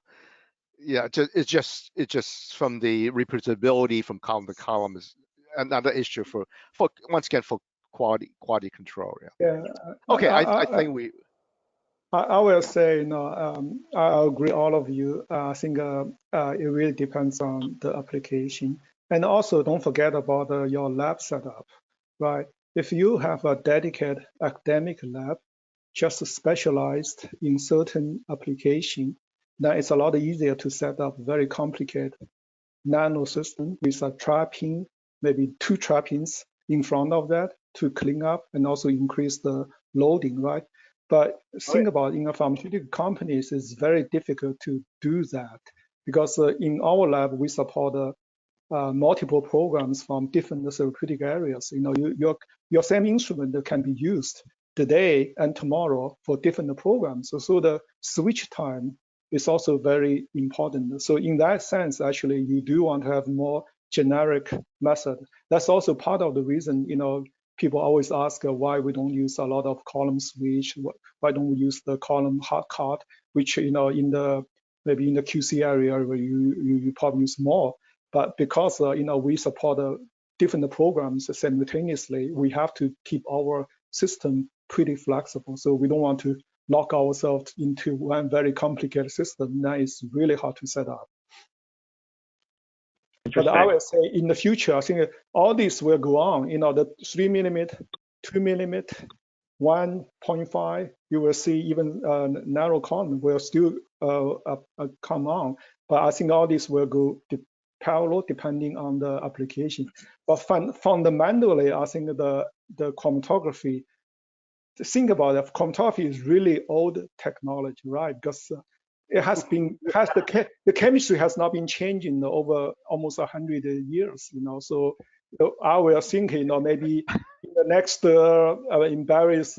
yeah, it's just from the reproducibility from column to column is another issue for once again for quality control. Yeah. Okay, I think we. I will say, I agree all of you. I think it really depends on the application. And also don't forget about your lab setup, right? If you have a dedicated academic lab, just specialized in certain application, then it's a lot easier to set up very complicated nano system with a trapping, maybe 2 trappings in front of that to clean up and also increase the loading, right? But think about in a pharmaceutical companies, it's very difficult to do that because in our lab, we support multiple programs from different therapeutic areas. Your same instrument can be used today and tomorrow for different programs. So the switch time is also very important. So in that sense, actually, you do want to have more generic method. That's also part of the reason, people always ask why we don't use a lot of column switch. Why don't we use the column hard card, which maybe in the QC area where you probably use more. But because we support different programs simultaneously, we have to keep our system pretty flexible. So we don't want to lock ourselves into one very complicated system that is really hard to set up. But I would say in the future, I think all this will go on. The 3 millimeter, 2 millimeter, 1.5, you will see even narrow column will still come on. But I think all this will go parallel depending on the application. But fundamentally, I think the chromatography, think about it, chromatography is really old technology, right? Because it has been, the chemistry has not been changing over almost 100 years, So I will think, maybe in the next in various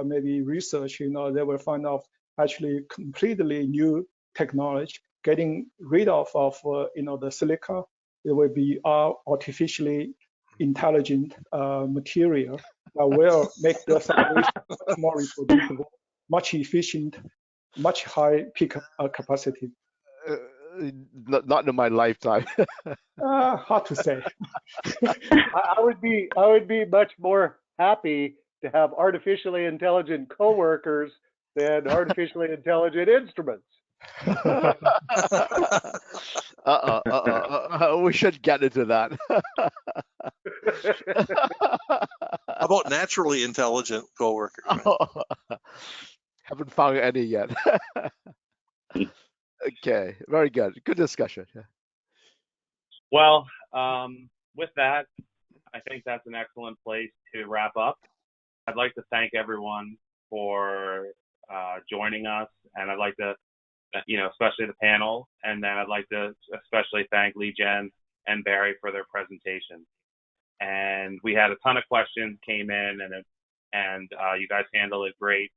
maybe research, they will find out actually completely new technology, getting rid of the silica. It will be artificially intelligent material that will make the separation much more reproducible, much efficient, much high peak capacity. Not in my lifetime. Hard to say. I would be much more happy to have artificially intelligent coworkers than artificially intelligent instruments. We should get into that. How about naturally intelligent coworkers? Haven't found any yet. Okay, very good. Good discussion. Well, with that, I think that's an excellent place to wrap up. I'd like to thank everyone for joining us, and I'd like to, especially the panel, and then I'd like to especially thank Li Jian and Barry for their presentation. And we had a ton of questions came in, and you guys handled it great.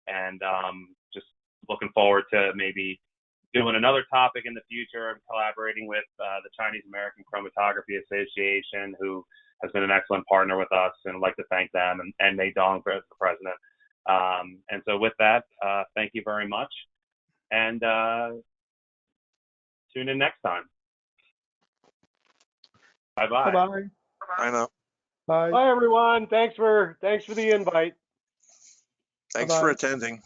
And just looking forward to maybe doing another topic in the future and collaborating with the Chinese American Chromatography Association, who has been an excellent partner with us, and I'd like to thank them, and Mei Dong as the president. And so with that, thank you very much, and tune in next time. Bye-bye. Bye-bye. I know. Bye. Bye, everyone. Thanks for the invite. Thanks for attending.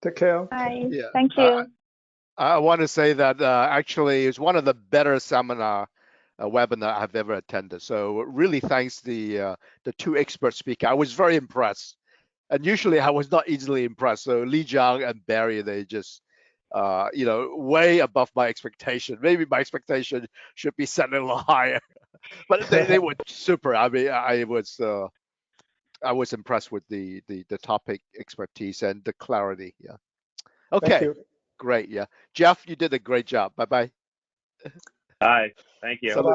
Take care. Bye. Yeah. Thank you. I want to say that actually it's one of the better seminar webinar I've ever attended. So really thanks the two expert speakers. I was very impressed. And usually I was not easily impressed. So Li Jiang and Barry, they just, way above my expectation. Maybe my expectation should be set a little higher. But they were super. I mean, I was impressed with the topic expertise and the clarity. Yeah. Okay. Thank you. Great. Yeah. Jeff, you did a great job. Bye-bye. Bye. Thank you. Salute.